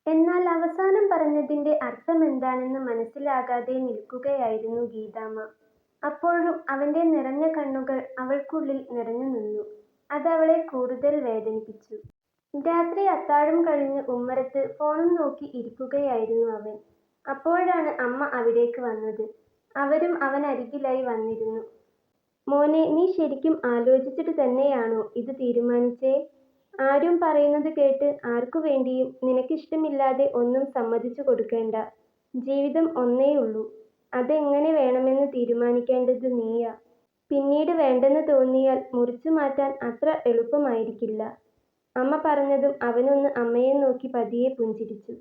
എന്നാൽ അവസാനം പറഞ്ഞതിന്റെ അർത്ഥമെന്താണെന്ന് മനസ്സിലാകാതെ നിൽക്കുകയായിരുന്നു ഗീതാമ്മ. അപ്പോഴും അവന്റെ നിറഞ്ഞ കണ്ണുകൾ അവൾക്കുള്ളിൽ നിറഞ്ഞു നിന്നു. അതവളെ കൂടുതൽ വേദനിപ്പിച്ചു. രാത്രി അത്താഴം കഴിഞ്ഞ് ഉമ്മറത്ത് ഫോണും നോക്കി ഇരിക്കുകയായിരുന്നു അവൻ. അപ്പോഴാണ് അമ്മ അവിടേക്ക് വന്നത്. അവരും അവനരികിലായി വന്നിരുന്നു. മോനെ, നീ ശരിക്കും ആലോചിച്ചിട്ട് തന്നെയാണോ ഇത് തീരുമാനിച്ചേ? ആരും പറയുന്നത് കേട്ട് ആർക്കു വേണ്ടിയും നിനക്കിഷ്ടമില്ലാതെ ഒന്നും സമ്മതിച്ചു കൊടുക്കേണ്ട. ജീവിതം ഒന്നേയുള്ളൂ. അതെങ്ങനെ വേണമെന്ന് തീരുമാനിക്കേണ്ടത് നീയാ. പിന്നീട് വേണ്ടെന്ന് തോന്നിയാൽ മുറിച്ചു മാറ്റാൻ അത്ര എളുപ്പമായിരിക്കില്ല. അമ്മ പറഞ്ഞതും അവനൊന്ന് അമ്മയെ നോക്കി പതിയെ പുഞ്ചിരിച്ചു.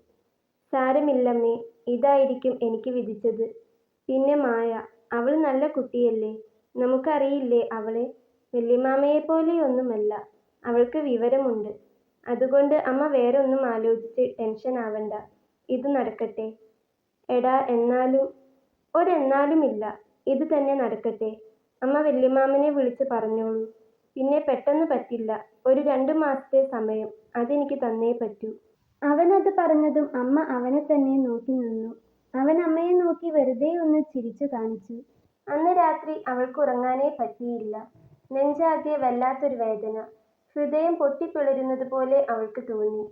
സാരമില്ലമ്മേ, ഇതായിരിക്കും എനിക്ക് വിധിച്ചത്. പിന്നെ മായ, അവൾ നല്ല കുട്ടിയല്ലേ. നമുക്കറിയില്ലേ അവളെ. വല്യമാമയെപ്പോലെയൊന്നുമല്ല. അവൾക്ക് വിവരമുണ്ട്. അതുകൊണ്ട് അമ്മ വേറൊന്നും ആലോചിച്ച് ടെൻഷൻ ആവണ്ട. ഇത് നടക്കട്ടെ. എടാ, എന്നാലും. ഒരെന്നാലുമില്ല. ഇത് തന്നെ നടക്കട്ടെ. അമ്മ വല്യമാമനെ വിളിച്ച് പറഞ്ഞോളൂ. പിന്നെ പെട്ടെന്ന് പറ്റില്ല. ഒരു 2 മാസത്തെ സമയം അതെനിക്ക് തന്നേ പറ്റൂ. അവനത് പറഞ്ഞതും അമ്മ അവനെ തന്നെ നോക്കി നിന്നു. അവൻ അമ്മയെ നോക്കി വെറുതെ ഒന്ന് ചിരിച്ചു കാണിച്ചു. അന്ന് രാത്രി അവൾക്ക് ഉറങ്ങാനേ പറ്റിയില്ല. നെഞ്ചാകെ വല്ലാത്തൊരു വേദന. ഹൃദയം പൊട്ടിപ്പിളരുന്നത് പോലെ അവൾക്ക് തോന്നി.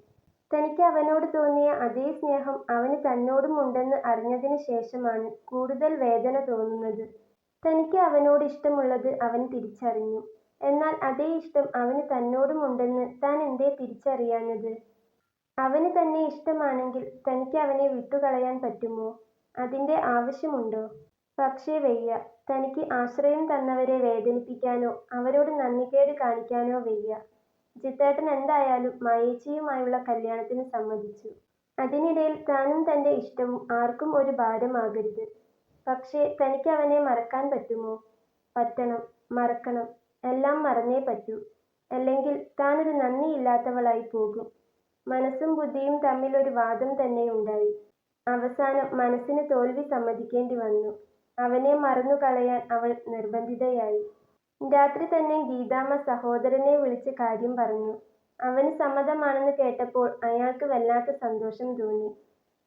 തനിക്ക് അവനോട് തോന്നിയ അതേ സ്നേഹം അവന് തന്നോടും ഉണ്ടെന്ന് അറിഞ്ഞതിന് ശേഷമാണ് കൂടുതൽ വേദന തോന്നുന്നത്. തനിക്ക് അവനോട് ഇഷ്ടമുള്ളത് അവൻ തിരിച്ചറിഞ്ഞു. എന്നാൽ അതേ ഇഷ്ടം അവന് തന്നോടും ഉണ്ടെന്ന് താൻ എന്തേ തിരിച്ചറിയാഞ്ഞത്? അവന് തന്നെ ഇഷ്ടമാണെങ്കിൽ തനിക്ക് അവനെ വിട്ടുകളയാൻ പറ്റുമോ? അതിന്റെ ആവശ്യമുണ്ടോ? പക്ഷേ വയ്യ. തനിക്ക് ആശ്രയം തന്നവരെ വേദനിപ്പിക്കാനോ അവരോട് നന്ദികേട് കാണിക്കാനോ വയ്യ. ജിത്തേട്ടൻ എന്തായാലും മായേച്ചിയുമായുള്ള കല്യാണത്തിന് സമ്മതിച്ചു. അതിനിടയിൽ താനും തന്റെ ഇഷ്ടവും ആർക്കും ഒരു ഭാരമാകരുത്. പക്ഷേ തനിക്ക് അവനെ മറക്കാൻ പറ്റുമോ? പറ്റണം, മറക്കണം. എല്ലാം മറന്നേ പറ്റൂ. അല്ലെങ്കിൽ താനൊരു നന്ദിയില്ലാത്തവളായി പോകും. മനസ്സും ബുദ്ധിയും തമ്മിൽ ഒരു വാദം തന്നെയുണ്ടായി. അവസാനം മനസ്സിന് തോൽവി സമ്മതിക്കേണ്ടി വന്നു. അവനെ മറന്നു കളയാൻ അവൾ നിർബന്ധിതയായി. രാത്രി തന്നെ ഗീതാമ്മ സഹോദരനെ വിളിച്ച് കാര്യം പറഞ്ഞു. അവന് സമ്മതമാണെന്ന് കേട്ടപ്പോൾ അയാൾക്ക് വല്ലാത്ത സന്തോഷം തോന്നി.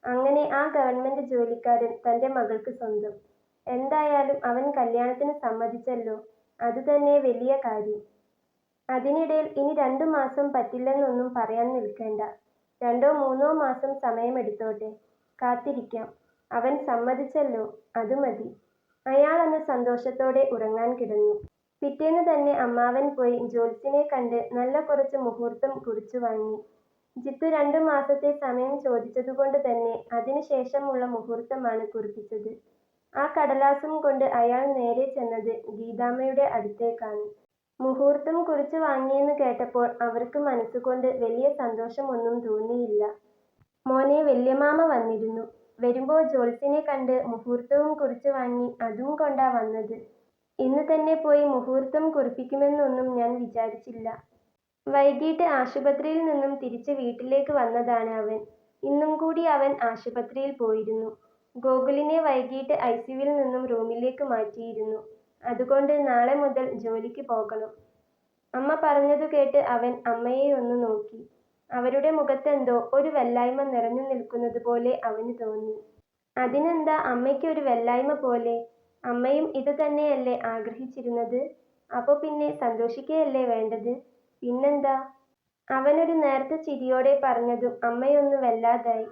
അങ്ങനെ ആ ഗവൺമെന്റ് ജോലിക്കാരൻ തന്റെ മകൾക്ക് സ്വന്തം. എന്തായാലും അവൻ കല്യാണത്തിന് സമ്മതിച്ചല്ലോ. അതുതന്നെ വലിയ കാര്യം. അതിനിടയിൽ ഇനി 2 മാസം പറ്റില്ലെന്നൊന്നും പറയാൻ നിൽക്കേണ്ട. 2 3 മാസം സമയമെടുത്തോട്ടെ. കാത്തിരിക്കാം. അവൻ സമ്മതിച്ചല്ലോ, അത് മതി. അയാൾ അന്ന് സന്തോഷത്തോടെ ഉറങ്ങാൻ കിടന്നു. പിറ്റേന്ന് തന്നെ അമ്മാവൻ പോയി ജ്യോത്സ്യനെ കണ്ട് നല്ല കുറച്ച് മുഹൂർത്തം കുറിച്ചു വാങ്ങി. ജിത്തു 2 മാസത്തെ സമയം ചോദിച്ചതുകൊണ്ട് തന്നെ അതിനു ശേഷമുള്ള മുഹൂർത്തമാണ് കുറിപ്പിച്ചത്. ആ കടലാസും കൊണ്ട് അയാൾ നേരെ ചെന്നത് ഗീതാമ്മയുടെ അടുത്തേക്കാണ്. മുഹൂർത്തം കുറിച്ചു വാങ്ങിയെന്ന് കേട്ടപ്പോൾ അവർക്ക് മനസ്സുകൊണ്ട് വലിയ സന്തോഷമൊന്നും തോന്നിയില്ല. മോനെ, വല്യമാമ വന്നിരുന്നു. വരുമ്പോ ജ്യോത്സ്യനെ കണ്ട് മുഹൂർത്തവും കുറിച്ചു വാങ്ങി അതും കൊണ്ടാ വന്നത്. ഇന്ന് തന്നെ പോയി മുഹൂർത്തം കുറിപ്പിക്കുമെന്നൊന്നും ഞാൻ വിചാരിച്ചില്ല. വൈകിട്ട് ആശുപത്രിയിൽ നിന്നും തിരിച്ച് വീട്ടിലേക്ക് വന്നതാണ് അവൻ. ഇന്നും കൂടി അവൻ ആശുപത്രിയിൽ പോയിരുന്നു. ഗോകുലിനെ വൈകിട്ട് ഐസിയുവിൽ നിന്നും റൂമിലേക്ക് മാറ്റിയിരുന്നു. അതുകൊണ്ട് നാളെ മുതൽ ജോലിക്ക് പോകണം. അമ്മ പറഞ്ഞതു കേട്ട് അവൻ അമ്മയെ ഒന്ന് നോക്കി. അവരുടെ മുഖത്തെന്തോ ഒരു വല്ലായ്മ നിറഞ്ഞു നിൽക്കുന്നത് പോലെ അവന് തോന്നി. അതിനെന്താ അമ്മയ്ക്ക് ഒരു വല്ലായ്മ പോലെ? അമ്മയും ഇത് തന്നെയല്ലേ ആഗ്രഹിച്ചിരുന്നത്? അപ്പൊ പിന്നെ സന്തോഷിക്കുകയല്ലേ വേണ്ടത്? പിന്നെന്താ? അവനൊരു നേർത്ത ചിരിയോടെ പറഞ്ഞതും അമ്മയൊന്ന് വല്ലാതായി.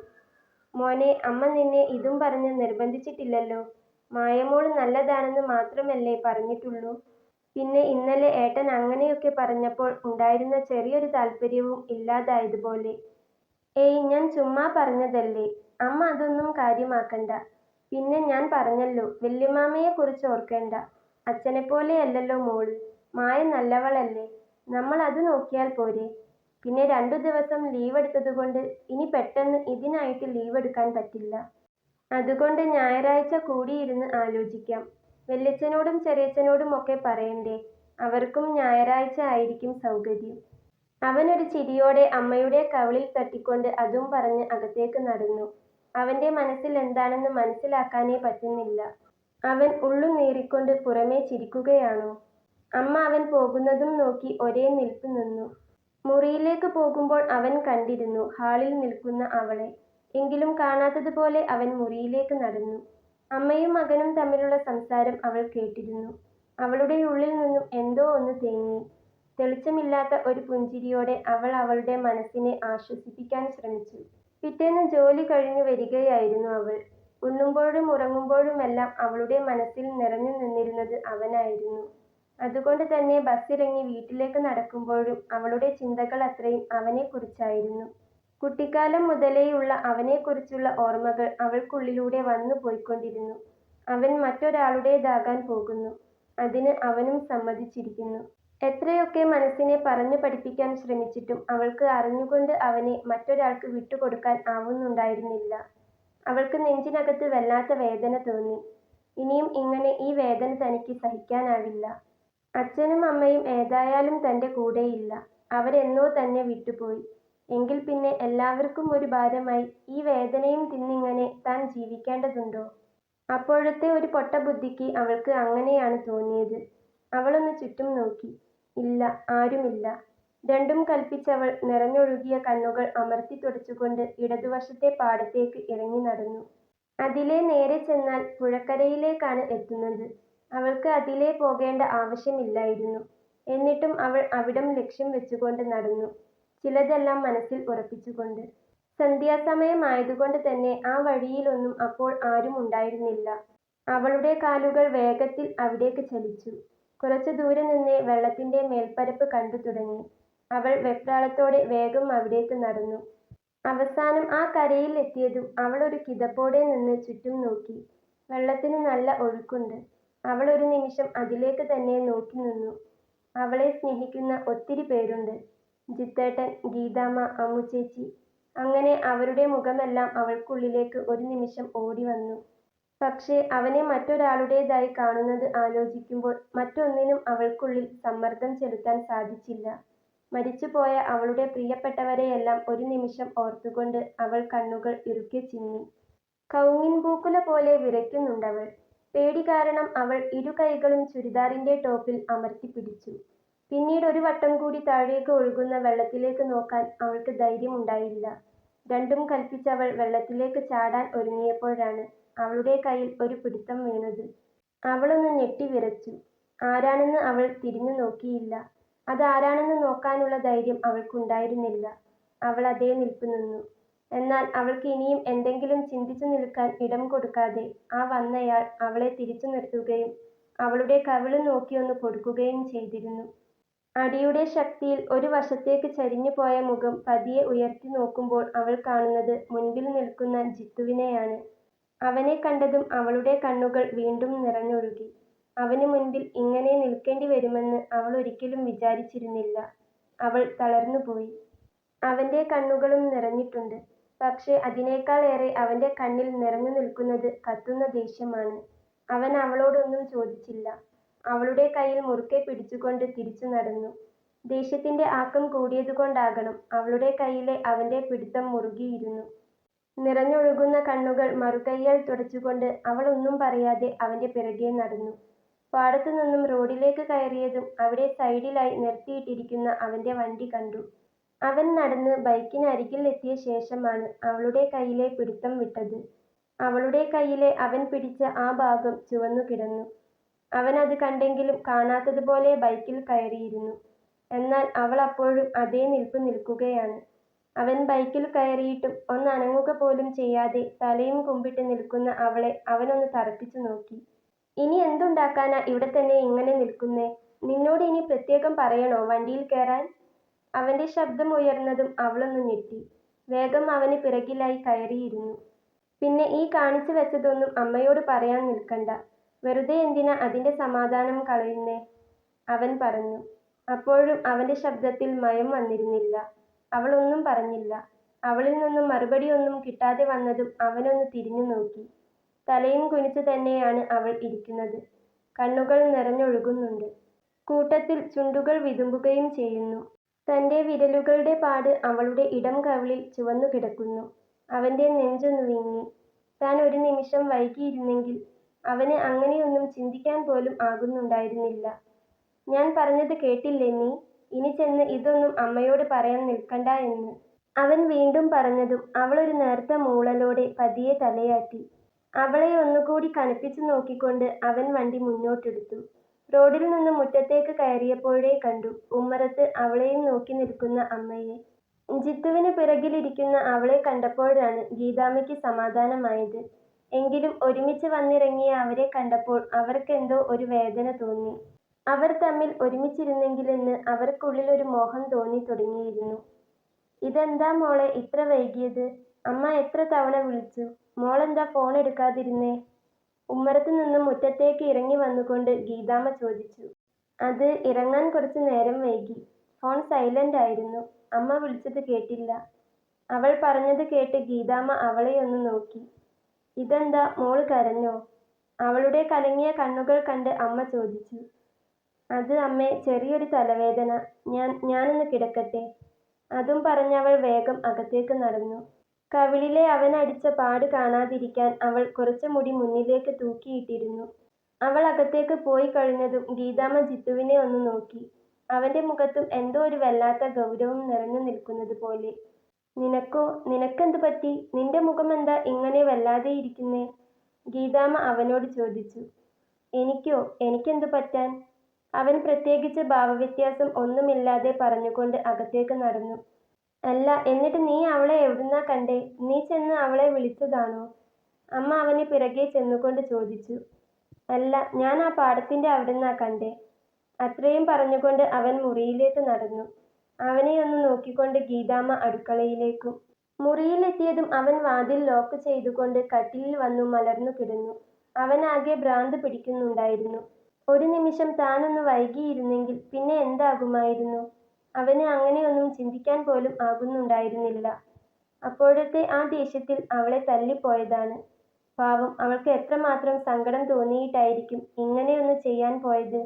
മോനെ, അമ്മ നിന്നെ ഇതും പറഞ്ഞ് നിർബന്ധിച്ചിട്ടില്ലല്ലോ. മായമോള് നല്ലതാണെന്ന് മാത്രമല്ലേ പറഞ്ഞിട്ടുള്ളൂ. പിന്നെ ഇന്നലെ ഏട്ടൻ അങ്ങനെയൊക്കെ പറഞ്ഞപ്പോൾ ഉണ്ടായിരുന്ന ചെറിയൊരു താല്പര്യവും ഇല്ലാതായതുപോലെ. ഏയ്, ഞാൻ ചുമ്മാ പറഞ്ഞതല്ലേ. അമ്മ അതൊന്നും കാര്യമാക്കണ്ട. പിന്നെ ഞാൻ പറഞ്ഞല്ലോ, വല്യമാമയെക്കുറിച്ച് ഓർക്കേണ്ട. അച്ഛനെപ്പോലെയല്ലല്ലോ മോള്. മായ നല്ലവളല്ലേ. നമ്മൾ അത് നോക്കിയാൽ പോരെ. പിന്നെ 2 ദിവസം ലീവെടുത്തതുകൊണ്ട് ഇനി പെട്ടെന്ന് ഇതിനായിട്ട് ലീവെടുക്കാൻ പറ്റില്ല. അതുകൊണ്ട് ഞായറാഴ്ച കൂടിയിരുന്ന് ആലോചിക്കാം. വല്യച്ഛനോടും ചെറിയച്ഛനോടും ഒക്കെ പറയണ്ടേ. അവർക്കും ഞായറാഴ്ച ആയിരിക്കും സൗകര്യം. അവനൊരു ചിരിയോടെ അമ്മയുടെ കവിളിൽ തട്ടിക്കൊണ്ട് അതും പറഞ്ഞ് അകത്തേക്ക് നടന്നു. അവന്റെ മനസ്സിൽ എന്താണെന്ന് മനസ്സിലാക്കാനേ പറ്റുന്നില്ല. അവൻ ഉള്ളു നീറിക്കൊണ്ട് പുറമേ ചിരിക്കുകയാണോ? അമ്മ അവൻ പോകുന്നതും നോക്കി ഒരേ നിൽപ്പ് നിന്നു. മുറിയിലേക്ക് പോകുമ്പോൾ അവൻ കണ്ടിരുന്നു ഹാളിൽ നിൽക്കുന്ന അവളെ. എങ്കിലും കാണാത്തതുപോലെ അവൻ മുറിയിലേക്ക് നടന്നു. അമ്മയും മകനും തമ്മിലുള്ള സംസാരം അവൾ കേട്ടിരുന്നു. അവളുടെ ഉള്ളിൽ നിന്നും എന്തോ ഒന്ന് തേങ്ങി. തെളിച്ചമില്ലാത്ത ഒരു പുഞ്ചിരിയോടെ അവൾ അവളുടെ മനസ്സിനെ ആശ്വസിപ്പിക്കാൻ ശ്രമിച്ചു. പിറ്റേന്ന് ജോലി കഴിഞ്ഞു വരികയായിരുന്നു അവൾ. ഉണ്ണുമ്പോഴും ഉറങ്ങുമ്പോഴുമെല്ലാം അവളുടെ മനസ്സിൽ നിറഞ്ഞു നിന്നിരുന്നത് അവനായിരുന്നു. അതുകൊണ്ട് തന്നെ ബസ്സിറങ്ങി വീട്ടിലേക്ക് നടക്കുമ്പോഴും അവളുടെ ചിന്തകൾ അത്രയും അവനെക്കുറിച്ചായിരുന്നു. കുട്ടിക്കാലം മുതലേയുള്ള അവനെക്കുറിച്ചുള്ള ഓർമ്മകൾ അവൾക്കുള്ളിലൂടെ വന്നു പോയിക്കൊണ്ടിരുന്നു. അവൻ മറ്റൊരാളുടേതാകാൻ പോകുന്നു. അതിന് അവനും സമ്മതിച്ചിരിക്കുന്നു. എത്രയൊക്കെ മനസ്സിനെ പറഞ്ഞു പഠിപ്പിക്കാൻ ശ്രമിച്ചിട്ടും അവൾക്ക് അറിഞ്ഞുകൊണ്ട് അവനെ മറ്റൊരാൾക്ക് വിട്ടുകൊടുക്കാൻ ആവുന്നുണ്ടായിരുന്നില്ല. അവൾക്ക് നെഞ്ചിനകത്ത് വല്ലാത്ത വേദന തോന്നി. ഇനിയും ഇങ്ങനെ ഈ വേദന തനിക്ക് സഹിക്കാനാവില്ല. അച്ഛനും അമ്മയും ഏതായാലും തൻ്റെ കൂടെയില്ല. അവരെന്നോ തന്നെ വിട്ടുപോയി. എങ്കിൽ പിന്നെ എല്ലാവർക്കും ഒരു ഭാരമായി ഈ വേദനയും തിന്നിങ്ങനെ താൻ ജീവിക്കേണ്ടതുണ്ടോ? അപ്പോഴത്തെ ഒരു പൊട്ടബുദ്ധിക്ക് അവൾക്ക് അങ്ങനെയാണ് തോന്നിയത്. അവളൊന്ന് ചുറ്റും നോക്കി. ഇല്ല, ആരുമില്ല. രണ്ടും കൽപ്പിച്ചവൾ നിറഞ്ഞൊഴുകിയ കണ്ണുകൾ അമർത്തി തുടച്ചുകൊണ്ട് ഇടതുവശത്തെ പാടത്തേക്ക് ഇറങ്ങി നടന്നു. അതിലേ നേരെ ചെന്നാൽ പുഴക്കരയിലേക്കാണ് എത്തുന്നത്. അവൾക്ക് അതിലേ പോകേണ്ട ആവശ്യമില്ലായിരുന്നു. എന്നിട്ടും അവൾ അവിടം ലക്ഷ്യം വെച്ചുകൊണ്ട് നടന്നു, ചിലതെല്ലാം മനസ്സിൽ ഉറപ്പിച്ചുകൊണ്ട്. സന്ധ്യാസമയമായതുകൊണ്ട് തന്നെ ആ വഴിയിലൊന്നും അപ്പോൾ ആരും ഉണ്ടായിരുന്നില്ല. അവളുടെ കാലുകൾ വേഗത്തിൽ അവിടേക്ക് ചലിച്ചു. കുറച്ചു ദൂരെ നിന്നേ വെള്ളത്തിന്റെ മേൽപ്പരപ്പ് കണ്ടു തുടങ്ങി. അവൾ വെപ്രാളത്തോടെ വേഗം അവിടേക്ക് നടന്നു. അവസാനം ആ കരയിൽ എത്തിയതും അവൾ ഒരു കിതപ്പോടെ നിന്ന് ചുറ്റും നോക്കി. വെള്ളത്തിന് നല്ല ഒഴുക്കുണ്ട്. അവൾ ഒരു നിമിഷം അതിലേക്ക് തന്നെ നോക്കി നിന്നു. അവളെ സ്നേഹിക്കുന്ന ഒത്തിരി പേരുണ്ട്. ജിത്തേട്ടൻ, ഗീതാമ്മ, അമ്മുച്ചേച്ചി, അങ്ങനെ അവരുടെ മുഖമെല്ലാം അവൾക്കുള്ളിലേക്ക് ഒരു നിമിഷം ഓടി വന്നു. പക്ഷേ അവനെ മറ്റൊരാളുടേതായി കാണുന്നത് ആലോചിക്കുമ്പോൾ മറ്റൊന്നിനും അവൾക്കുള്ളിൽ സമ്മർദ്ദം ചെലുത്താൻ സാധിച്ചില്ല. മരിച്ചുപോയ അവളുടെ പ്രിയപ്പെട്ടവരെയെല്ലാം ഒരു നിമിഷം ഓർത്തുകൊണ്ട് അവൾ കണ്ണുകൾ ഇറുക്കെ ചിമ്മി. കൗങ്ങിൻ പൂക്കുല പോലെ വിറയ്ക്കുന്നുണ്ടവൾ. പേടി കാരണം അവൾ ഇരു കൈകളും ചുരിദാറിന്റെ ടോപ്പിൽ അമർത്തിപ്പിടിച്ചു. പിന്നീട് ഒരു വട്ടം കൂടി താഴേക്ക് ഒഴുകുന്ന വെള്ളത്തിലേക്ക് നോക്കാൻ അവൾക്ക് ധൈര്യമുണ്ടായില്ല. രണ്ടും കൽപ്പിച്ചവൾ വെള്ളത്തിലേക്ക് ചാടാൻ ഒരുങ്ങിയപ്പോഴാണ് അവളുടെ കയ്യിൽ ഒരു പിടുത്തം വീണത്. അവളൊന്ന് ഞെട്ടി വിറച്ചു. ആരാണെന്ന് അവൾ തിരിഞ്ഞു നോക്കിയില്ല. അതാരാണെന്ന് നോക്കാനുള്ള ധൈര്യം അവൾക്കുണ്ടായിരുന്നില്ല. അവൾ അതേ നിൽപ്പ് നിന്നു. എന്നാൽ അവൾക്ക് ഇനിയും എന്തെങ്കിലും ചിന്തിച്ചു നിൽക്കാൻ ഇടം കൊടുക്കാതെ ആ വന്നയാൾ അവളെ തിരിച്ചു നിർത്തുകയും അവളുടെ കവിള് നോക്കിയൊന്ന് കൊടുക്കുകയും ചെയ്തിരുന്നു. അടിയുടെ ശക്തിയിൽ ഒരു വശത്തേക്ക് ചരിഞ്ഞു പോയ മുഖം പതിയെ ഉയർത്തി നോക്കുമ്പോൾ അവൾ കാണുന്നത് മുൻപിൽ നിൽക്കുന്ന ജിത്തുവിനെയാണ്. അവനെ കണ്ടതും അവളുടെ കണ്ണുകൾ വീണ്ടും നിറഞ്ഞൊഴുകി. അവന് മുൻപിൽ ഇങ്ങനെ നിൽക്കേണ്ടി വരുമെന്ന് അവൾ ഒരിക്കലും വിചാരിച്ചിരുന്നില്ല. അവൾ തളർന്നുപോയി. അവന്റെ കണ്ണുകളും നിറഞ്ഞിട്ടുണ്ട്. പക്ഷേ അതിനേക്കാൾ ഏറെ അവന്റെ കണ്ണിൽ നിറഞ്ഞു നിൽക്കുന്നത് കത്തുന്ന ദേഷ്യമാണ്. അവൻ അവളോടൊന്നും ചോദിച്ചില്ല. അവളുടെ കയ്യിൽ മുറുക്കെ പിടിച്ചുകൊണ്ട് തിരിച്ചു നടന്നു. ദേഷ്യത്തിന്റെ ആക്കം കൂടിയതുകൊണ്ടാകണം അവളുടെ കയ്യിലെ അവന്റെ പിടുത്തം മുറുകിയിരുന്നു. നിറഞ്ഞൊഴുകുന്ന കണ്ണുകൾ മറുകൈയാൽ തുടച്ചുകൊണ്ട് അവൾ ഒന്നും പറയാതെ അവന്റെ പിറകെ നടന്നു. പാടത്തു നിന്നും റോഡിലേക്ക് കയറിയതും അവിടെ സൈഡിലായി നിർത്തിയിട്ടിരിക്കുന്ന അവന്റെ വണ്ടി കണ്ടു. അവൻ നടന്ന് ബൈക്കിന് അരികിൽ എത്തിയ ശേഷമാണ് അവളുടെ കയ്യിലെ പിടുത്തം വിട്ടത്. അവളുടെ കയ്യിലെ അവൻ പിടിച്ച ആ ഭാഗം ചുവന്നു കിടന്നു. അവൻ അത് കണ്ടെങ്കിലും കാണാത്തതുപോലെ ബൈക്കിൽ കയറിയിരുന്നു. എന്നാൽ അവൾ അപ്പോഴും അതേ നിൽപ്പ് നിൽക്കുകയാണ്. അവൻ ബൈക്കിൽ കയറിയിട്ടും ഒന്നനങ്ങുക പോലും ചെയ്യാതെ തലയും കുമ്പിട്ട് നിൽക്കുന്ന അവളെ അവനൊന്ന് തറപ്പിച്ചു നോക്കി. ഇനി എന്തുണ്ടാക്കാനാ ഇവിടെ തന്നെ ഇങ്ങനെ നിൽക്കുന്നേ? നിന്നോട് ഇനി പ്രത്യേകം പറയണോ വണ്ടിയിൽ കയറാൻ? അവന്റെ ശബ്ദം ഉയർന്നതും അവളൊന്ന് ഞെട്ടി. വേഗം അവന് പിറകിലായി കയറിയിരുന്നു. പിന്നെ ഈ കാണിച്ചു വെച്ചതൊന്നും അമ്മയോട് പറയാൻ നിൽക്കണ്ട. വെറുതെ എന്തിനാ അതിന്റെ സമാധാനം കളയുന്നേ? അവൻ പറഞ്ഞു. അപ്പോഴും അവന്റെ ശബ്ദത്തിൽ മയം വന്നിരുന്നില്ല. അവൾ ഒന്നും പറഞ്ഞില്ല. അവളിൽ നിന്നും മറുപടിയൊന്നും കിട്ടാതെ വന്നതും അവനൊന്ന് തിരിഞ്ഞു നോക്കി. തലയും കുനിച്ചു തന്നെയാണ് അവൾ ഇരിക്കുന്നത്. കണ്ണുകൾ നിറഞ്ഞൊഴുകുന്നുണ്ട്. കൂട്ടത്തിൽ ചുണ്ടുകൾ വിതുമ്പുകയും ചെയ്യുന്നു. തന്റെ വിരലുകളുടെ പാട് അവളുടെ ഇടം കവിളിൽ ചുവന്നു കിടക്കുന്നു. അവന്റെ നെഞ്ചൊന്നു വിങ്ങി. താൻ ഒരു നിമിഷം വൈകിയിരുന്നെങ്കിൽ അവന് അങ്ങനെയൊന്നും ചിന്തിക്കാൻ പോലും ആകുന്നുണ്ടായിരുന്നില്ല. ഞാൻ പറഞ്ഞത് കേട്ടില്ലേ നീ? ഇനി ചെന്ന് ഇതൊന്നും അമ്മയോട് പറയാൻ നിൽക്കണ്ട എന്ന്. അവൻ വീണ്ടും പറഞ്ഞതും അവളൊരു നേർത്ത മൂളലോടെ പതിയെ തലയാട്ടി. അവളെ ഒന്നുകൂടി കനപ്പിച്ചു നോക്കിക്കൊണ്ട് അവൻ വണ്ടി മുന്നോട്ടെടുത്തു. റോഡിൽ നിന്ന് മുറ്റത്തേക്ക് കയറിയപ്പോഴേ കണ്ടു ഉമ്മറത്ത് അവളെയും നോക്കി നിൽക്കുന്ന അമ്മയെ. ജിത്തുവിന് പിറകിലിരിക്കുന്ന അവളെ കണ്ടപ്പോഴാണ് ഗീതാമ്മയ്ക്ക് സമാധാനമായത്. എങ്കിലും ഒരുമിച്ച് വന്നിറങ്ങിയ അവരെ കണ്ടപ്പോൾ അവർക്കെന്തോ ഒരു വേദന തോന്നി. അവർ തമ്മിൽ ഒരുമിച്ചിരുന്നെങ്കിലെന്ന് അവർക്കുള്ളിൽ ഒരു മോഹം തോന്നി തുടങ്ങിയിരുന്നു. ഇതെന്താ മോളെ ഇത്ര വൈകിയത്? അമ്മ എത്ര തവണ വിളിച്ചു, മോളെന്താ ഫോൺ എടുക്കാതിരുന്നേ? ഉമ്മറത്തു നിന്നും മുറ്റത്തേക്ക് ഇറങ്ങി വന്നുകൊണ്ട് ഗീതാമ്മ ചോദിച്ചു. അത് ഇറങ്ങാൻ കുറച്ച് നേരം വൈകി. ഫോൺ സൈലന്റ് ആയിരുന്നു. അമ്മ വിളിച്ചത് കേട്ടില്ല. അവൾ പറഞ്ഞത് കേട്ട് ഗീതാമ്മ അവളെയൊന്ന് നോക്കി. ഇതെന്താ മോള് കരഞ്ഞോ? അവളുടെ കലങ്ങിയ കണ്ണുകൾ കണ്ട് അമ്മ ചോദിച്ചു. അത് അമ്മേ, ചെറിയൊരു തലവേദന. ഞാനൊന്ന് കിടക്കട്ടെ. അതും പറഞ്ഞവൾ വേഗം അകത്തേക്ക് നടന്നു. കവിളിലെ അവനടിച്ച പാട് കാണാതിരിക്കാൻ അവൾ കുറച്ച് മുടി മുന്നിലേക്ക് തൂക്കിയിട്ടിരുന്നു. അവൾ അകത്തേക്ക് പോയി കഴിഞ്ഞതും ഗീതാമ്മ ജിത്തുവിനെ ഒന്ന് നോക്കി. അവന്റെ മുഖത്തും എന്തോ ഒരു വല്ലാത്ത ഗൗരവം നിറഞ്ഞു നിൽക്കുന്നത് പോലെ. നിനക്കെന്ത് പറ്റി? നിന്റെ മുഖം എന്താ ഇങ്ങനെ വല്ലാതെയിരിക്കുന്നേ? ഗീതാമ്മ അവനോട് ചോദിച്ചു. എനിക്കെന്തു പറ്റാൻ? അവൻ പ്രത്യേകിച്ച് ഭാവവ്യത്യാസം ഒന്നുമില്ലാതെ പറഞ്ഞുകൊണ്ട് അകത്തേക്ക് നടന്നു. അല്ല, എന്നിട്ട് നീ അവളെ എവിടുന്നാ കണ്ടേ? നീ ചെന്ന് അവളെ വിളിച്ചതാണോ? അമ്മ അവന് പിറകെ ചെന്നുകൊണ്ട് ചോദിച്ചു. അല്ല, ഞാൻ ആ പാടത്തിന്റെ അവിടുന്നാ കണ്ടേ. അത്രയും പറഞ്ഞുകൊണ്ട് അവൻ മുറിയിലേക്ക് നടന്നു. അവനെ ഒന്ന് നോക്കിക്കൊണ്ട് ഗീതാമ്മ അടുക്കളയിലേക്കും. മുറിയിലെത്തിയതും അവൻ വാതിൽ ലോക്ക് ചെയ്തുകൊണ്ട് കട്ടിലിൽ വന്നു മലർന്നു കിടന്നു. അവനാകെ ഭ്രാന്ത് പിടിക്കുന്നുണ്ടായിരുന്നു. ഒരു നിമിഷം താനൊന്ന് വൈകിയിരുന്നെങ്കിൽ പിന്നെ എന്താകുമായിരുന്നു? അവന് അങ്ങനെയൊന്നും ചിന്തിക്കാൻ പോലും ആകുന്നുണ്ടായിരുന്നില്ല. അപ്പോഴത്തെ ആ ദേഷ്യത്തിൽ അവളെ തല്ലിപ്പോയതാണ്. പാവം, അവൾക്ക് എത്രമാത്രം സങ്കടം തോന്നിയിട്ടായിരിക്കും ഇങ്ങനെയൊന്ന് ചെയ്യാൻ പോയത്.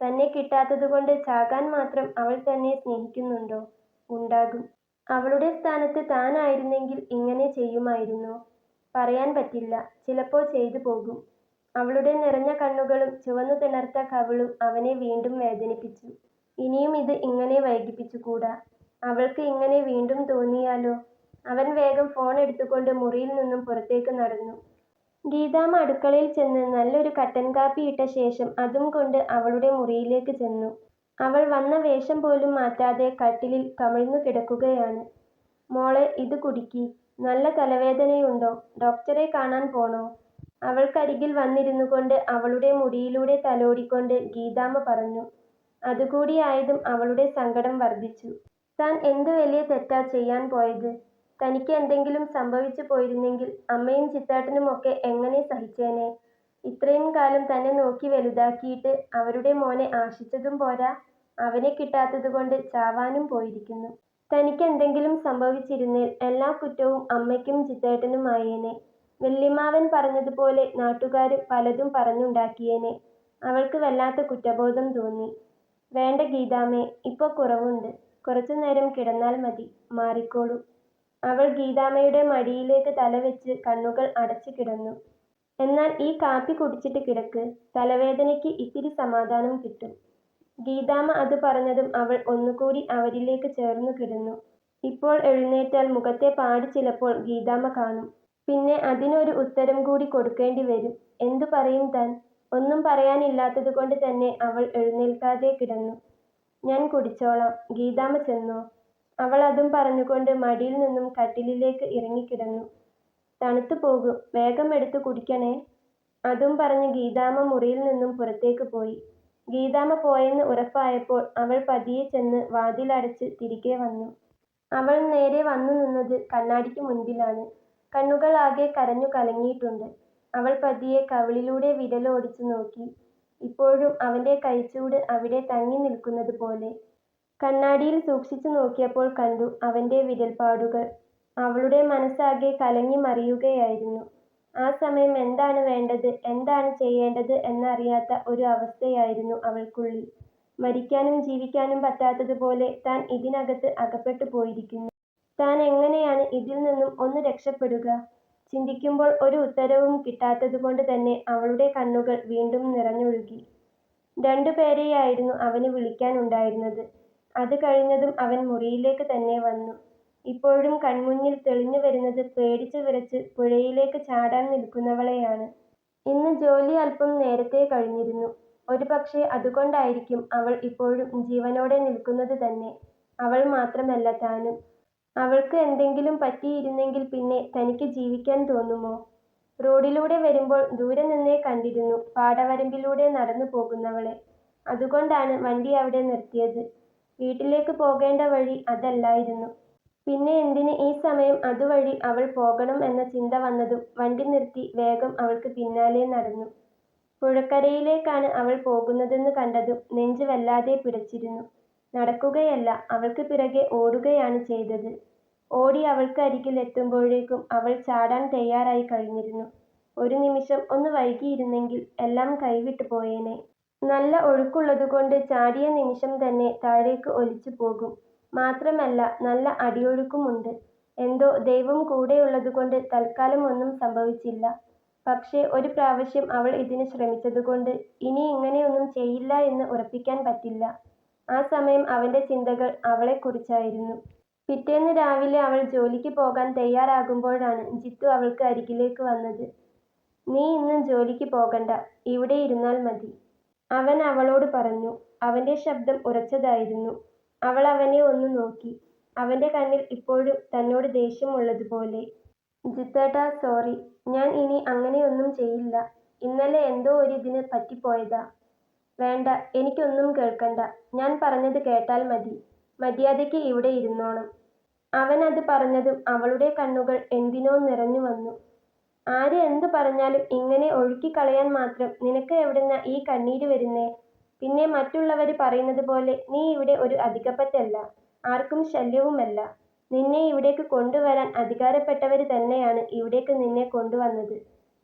തന്നെ കിട്ടാത്തതുകൊണ്ട് ചാകാൻ മാത്രം അവൾ തന്നെ സ്നേഹിക്കുന്നുണ്ടോ? ഉണ്ടാകും. അവളുടെ സ്ഥാനത്ത് താനായിരുന്നെങ്കിൽ ഇങ്ങനെ ചെയ്യുമായിരുന്നോ? പറയാൻ പറ്റില്ല. ചിലപ്പോൾ ചെയ്തു പോകും. അവളുടെ നിറഞ്ഞ കണ്ണുകളും ചുവന്നു തിണർത്ത കവിളും അവനെ വീണ്ടും വേദനിപ്പിച്ചു. ഇനിയും ഇത് ഇങ്ങനെ വൈകിപ്പിച്ചുകൂടാ. അവൾക്ക് ഇങ്ങനെ വീണ്ടും തോന്നിയാലോ? അവൻ വേഗം ഫോൺ എടുത്തുകൊണ്ട് മുറിയിൽ നിന്നും പുറത്തേക്ക് നടന്നു. ഗീതാമ്മ അടുക്കളയിൽ ചെന്ന് നല്ലൊരു കട്ടൻ കാപ്പി ഇട്ട ശേഷം അതും കൊണ്ട് അവളുടെ മുറിയിലേക്ക് ചെന്നു. അവൾ വന്ന വേഷം പോലും മാറ്റാതെ കട്ടിലിൽ കമിഴ്ന്നു കിടക്കുകയാണ്. മോളെ, ഇത് കുടിക്ക്. നല്ല തലവേദനയുണ്ടോ? ഡോക്ടറെ കാണാൻ പോണോ? അവൾക്കരികിൽ വന്നിരുന്നുകൊണ്ട് അവളുടെ മുടിയിലൂടെ തലോടിക്കൊണ്ട് ഗീതാമ്മ പറഞ്ഞു. അതുകൂടിയായതും അവളുടെ സങ്കടം വർദ്ധിച്ചു. താൻ എന്ത് വലിയ തെറ്റാ ചെയ്യാൻ പോയത്? തനിക്ക് എന്തെങ്കിലും സംഭവിച്ചു പോയിരുന്നെങ്കിൽ അമ്മയും ചിത്തേട്ടനുമൊക്കെ എങ്ങനെ സഹിച്ചേനെ? ഇത്രയും കാലം തന്നെ നോക്കി വലുതാക്കിയിട്ട് അവരുടെ മോനെ ആശിച്ചതും പോരാ, അവനെ കിട്ടാത്തതുകൊണ്ട് ചാവാനും പോയിരിക്കുന്നു. തനിക്കെന്തെങ്കിലും സംഭവിച്ചിരുന്നേൽ എല്ലാ കുറ്റവും അമ്മയ്ക്കും ചിത്തേട്ടനുമായേനെ. വല്യമ്മാവൻ പറഞ്ഞതുപോലെ നാട്ടുകാര് പലതും പറഞ്ഞുണ്ടാക്കിയേനെ. അവൾക്ക് വല്ലാത്ത കുറ്റബോധം തോന്നി. വേണ്ട ഗീതാമ്മേ, ഇപ്പൊ കുറവുണ്ട്. കുറച്ചു നേരം കിടന്നാൽ മതി, മാറിക്കോളും. അവൾ ഗീതാമ്മയുടെ മടിയിലേക്ക് തലവെച്ച് കണ്ണുകൾ അടച്ചു കിടന്നു. എന്നാൽ ഈ കാപ്പി കുടിച്ചിട്ട് കിടക്ക്. തലവേദനയ്ക്ക് ഇത്തിരി സമാധാനം കിട്ടും. ഗീതാമ്മ അത് പറഞ്ഞതും അവൾ ഒന്നുകൂടി അവരിലേക്ക് ചേർന്നു കിടന്നു. ഇപ്പോൾ എഴുന്നേറ്റാൽ മുഖത്തെ പാട് ചിലപ്പോൾ ഗീതാമ്മ കാണും. പിന്നെ അതിനൊരു ഉത്തരം കൂടി കൊടുക്കേണ്ടി വരും. എന്തു പറയും താൻ? ഒന്നും പറയാനില്ലാത്തതുകൊണ്ട് തന്നെ അവൾ എഴുന്നേൽക്കാതെ കിടന്നു. ഞാൻ കുടിച്ചോളാം. ഗീതാമ്മ ചെന്നോ? അവൾ അതും പറഞ്ഞുകൊണ്ട് മടിയിൽ നിന്നും കട്ടിലിലേക്ക് ഇറങ്ങിക്കിടന്നു. തണുത്തു പോകും, വേഗം എടുത്തു കുടിക്കണേ. അതും പറഞ്ഞ് ഗീതാമ്മ മുറിയിൽ നിന്നും പുറത്തേക്ക് പോയി. ഗീതാമ്മ പോയെന്ന് ഉറപ്പായപ്പോൾ അവൾ പതിയെ ചെന്ന് വാതിലടച്ച് തിരികെ വന്നു. അവൾ നേരെ വന്നു നിന്നത് കണ്ണാടിക്ക് മുൻപിലാണ്. കണ്ണുകൾ ആകെ കരഞ്ഞു കലങ്ങിയിട്ടുണ്ട്. അവൾ പതിയെ കവിളിലൂടെ വിരലോടിച്ചു നോക്കി. ഇപ്പോഴും അവന്റെ കൈച്ചൂട് അവിടെ തങ്ങി നിൽക്കുന്നത് പോലെ. കണ്ണാടിയിൽ സൂക്ഷിച്ചു നോക്കിയപ്പോൾ കണ്ടു അവന്റെ വിരൽപ്പാടുകൾ. അവളുടെ മനസ്സാകെ കലങ്ങി മറിയുകയായിരുന്നു. ആ സമയം എന്താണ് വേണ്ടത്, എന്താണ് ചെയ്യേണ്ടത് എന്നറിയാത്ത ഒരു അവസ്ഥയായിരുന്നു അവൾക്കുള്ളിൽ. മരിക്കാനും ജീവിക്കാനും പറ്റാത്തതുപോലെ താൻ ഇതിനകത്ത് അകപ്പെട്ടു പോയിരിക്കുന്നു. താൻ എങ്ങനെയാണ് ഇതിൽ നിന്നും ഒന്ന് രക്ഷപ്പെടുക? ചിന്തിക്കുമ്പോൾ ഒരു ഉത്തരവും കിട്ടാത്തതുകൊണ്ട് തന്നെ അവളുടെ കണ്ണുകൾ വീണ്ടും നിറഞ്ഞൊഴുകി. 2 പേരെയായിരുന്നു അവന് വിളിക്കാൻ ഉണ്ടായിരുന്നത്. അത് കഴിഞ്ഞതും അവൻ മുറിയിലേക്ക് തന്നെ വന്നു. ഇപ്പോഴും കൺമുന്നിൽ തെളിഞ്ഞു വരുന്നത് പേടിച്ചു വിറച്ച് പുഴയിലേക്ക് ചാടാൻ നിൽക്കുന്നവളെയാണ്. ഇന്ന് ജോലി അല്പം നേരത്തെ കഴിഞ്ഞിരുന്നു. ഒരുപക്ഷേ അതുകൊണ്ടായിരിക്കും അവൾ ഇപ്പോഴും ജീവനോടെ നിൽക്കുന്നത് തന്നെ. അവൾ മാത്രമല്ല താനും. അവൾക്ക് എന്തെങ്കിലും പറ്റിയിരുന്നെങ്കിൽ പിന്നെ തനിക്ക് ജീവിക്കാൻ തോന്നുമോ? റോഡിലൂടെ വരുമ്പോൾ ദൂരെ നിന്നേ കണ്ടിരുന്നു പാടവരമ്പിലൂടെ നടന്നു പോകുന്നവളെ. അതുകൊണ്ടാണ് വണ്ടി അവിടെ നിർത്തിയത്. വീട്ടിലേക്ക് പോകേണ്ട വഴി അതല്ലായിരുന്നു. പിന്നെ എന്തിന് ഈ സമയം അതുവഴി അവൾ പോകണം എന്ന ചിന്ത വന്നതും വണ്ടി നിർത്തി വേഗം അവൾക്ക് പിന്നാലെ നടന്നു. പുഴക്കരയിലേക്കാണ് അവൾ പോകുന്നതെന്ന് കണ്ടതും നെഞ്ച് വല്ലാതെ പിടച്ചിരുന്നു. നടക്കുകയല്ല, അവൾക്ക് പിറകെ ഓടുകയാണ് ചെയ്തത്. ഓടി അവൾക്ക് അരികിൽ എത്തുമ്പോഴേക്കും അവൾ ചാടാൻ തയ്യാറായി കഴിഞ്ഞിരുന്നു. ഒരു നിമിഷം ഒന്ന് വൈകിയിരുന്നെങ്കിൽ എല്ലാം കൈവിട്ടു പോയേനെ. നല്ല ഒഴുക്കുള്ളതുകൊണ്ട് ചാടിയ നിമിഷം തന്നെ താഴേക്ക് ഒലിച്ചു പോകും. മാത്രമല്ല നല്ല അടിയൊഴുക്കുമുണ്ട്. എന്തോ ദൈവം കൂടെയുള്ളതുകൊണ്ട് തൽക്കാലം ഒന്നും സംഭവിച്ചില്ല. പക്ഷേ ഒരു പ്രാവശ്യം അവൾ ഇതിന് ശ്രമിച്ചതുകൊണ്ട് ഇനി ഇങ്ങനെയൊന്നും ചെയ്യില്ല എന്ന് ഉറപ്പിക്കാൻ പറ്റില്ല. ആ സമയം അവന്റെ ചിന്തകൾ അവളെക്കുറിച്ചായിരുന്നു. പിറ്റേന്ന് രാവിലെ അവൾ ജോലിക്ക് പോകാൻ തയ്യാറാകുമ്പോഴാണ് ജിത്തു അവൾക്ക് അരികിലേക്ക് വന്നത്. "നീ ഇന്ന് ജോലിക്ക് പോകണ്ട, ഇവിടെ ഇരുന്നാൽ മതി," അവൻ അവളോട് പറഞ്ഞു. അവന്റെ ശബ്ദം ഉറച്ചതായിരുന്നു. അവൾ അവനെ ഒന്ന് നോക്കി. അവന്റെ കണ്ണിൽ ഇപ്പോഴും തന്നോട് ദേഷ്യമുള്ളതുപോലെ. "ജിത്തേട്ടാ, സോറി. ഞാൻ ഇനി അങ്ങനെയൊന്നും ചെയ്യില്ല. ഇന്നലെ എന്തോ ഒരിതിന് പറ്റിപ്പോയതാ." "വേണ്ട, എനിക്കൊന്നും കേൾക്കണ്ട. ഞാൻ പറഞ്ഞത് കേട്ടാൽ മതി. മര്യാദയ്ക്ക് ഇവിടെ ഇരുന്നോണം." അവൻ അത് പറഞ്ഞതും അവളുടെ കണ്ണുകൾ എന്തിനോ നിറഞ്ഞു വന്നു. "ആര് എന്തു പറഞ്ഞാലും ഇങ്ങനെ ഒഴുക്കിക്കളയാൻ മാത്രം നിനക്ക് എവിടുന്നാ ഈ കണ്ണീര് വരുന്നേ? പിന്നെ മറ്റുള്ളവര് പറയുന്നത് പോലെ നീ ഇവിടെ ഒരു അധികപ്പറ്റല്ല, ആർക്കും ശല്യവുമല്ല. നിന്നെ ഇവിടേക്ക് കൊണ്ടുവരാൻ അധികാരപ്പെട്ടവര് തന്നെയാണ് ഇവിടേക്ക് നിന്നെ കൊണ്ടുവന്നത്.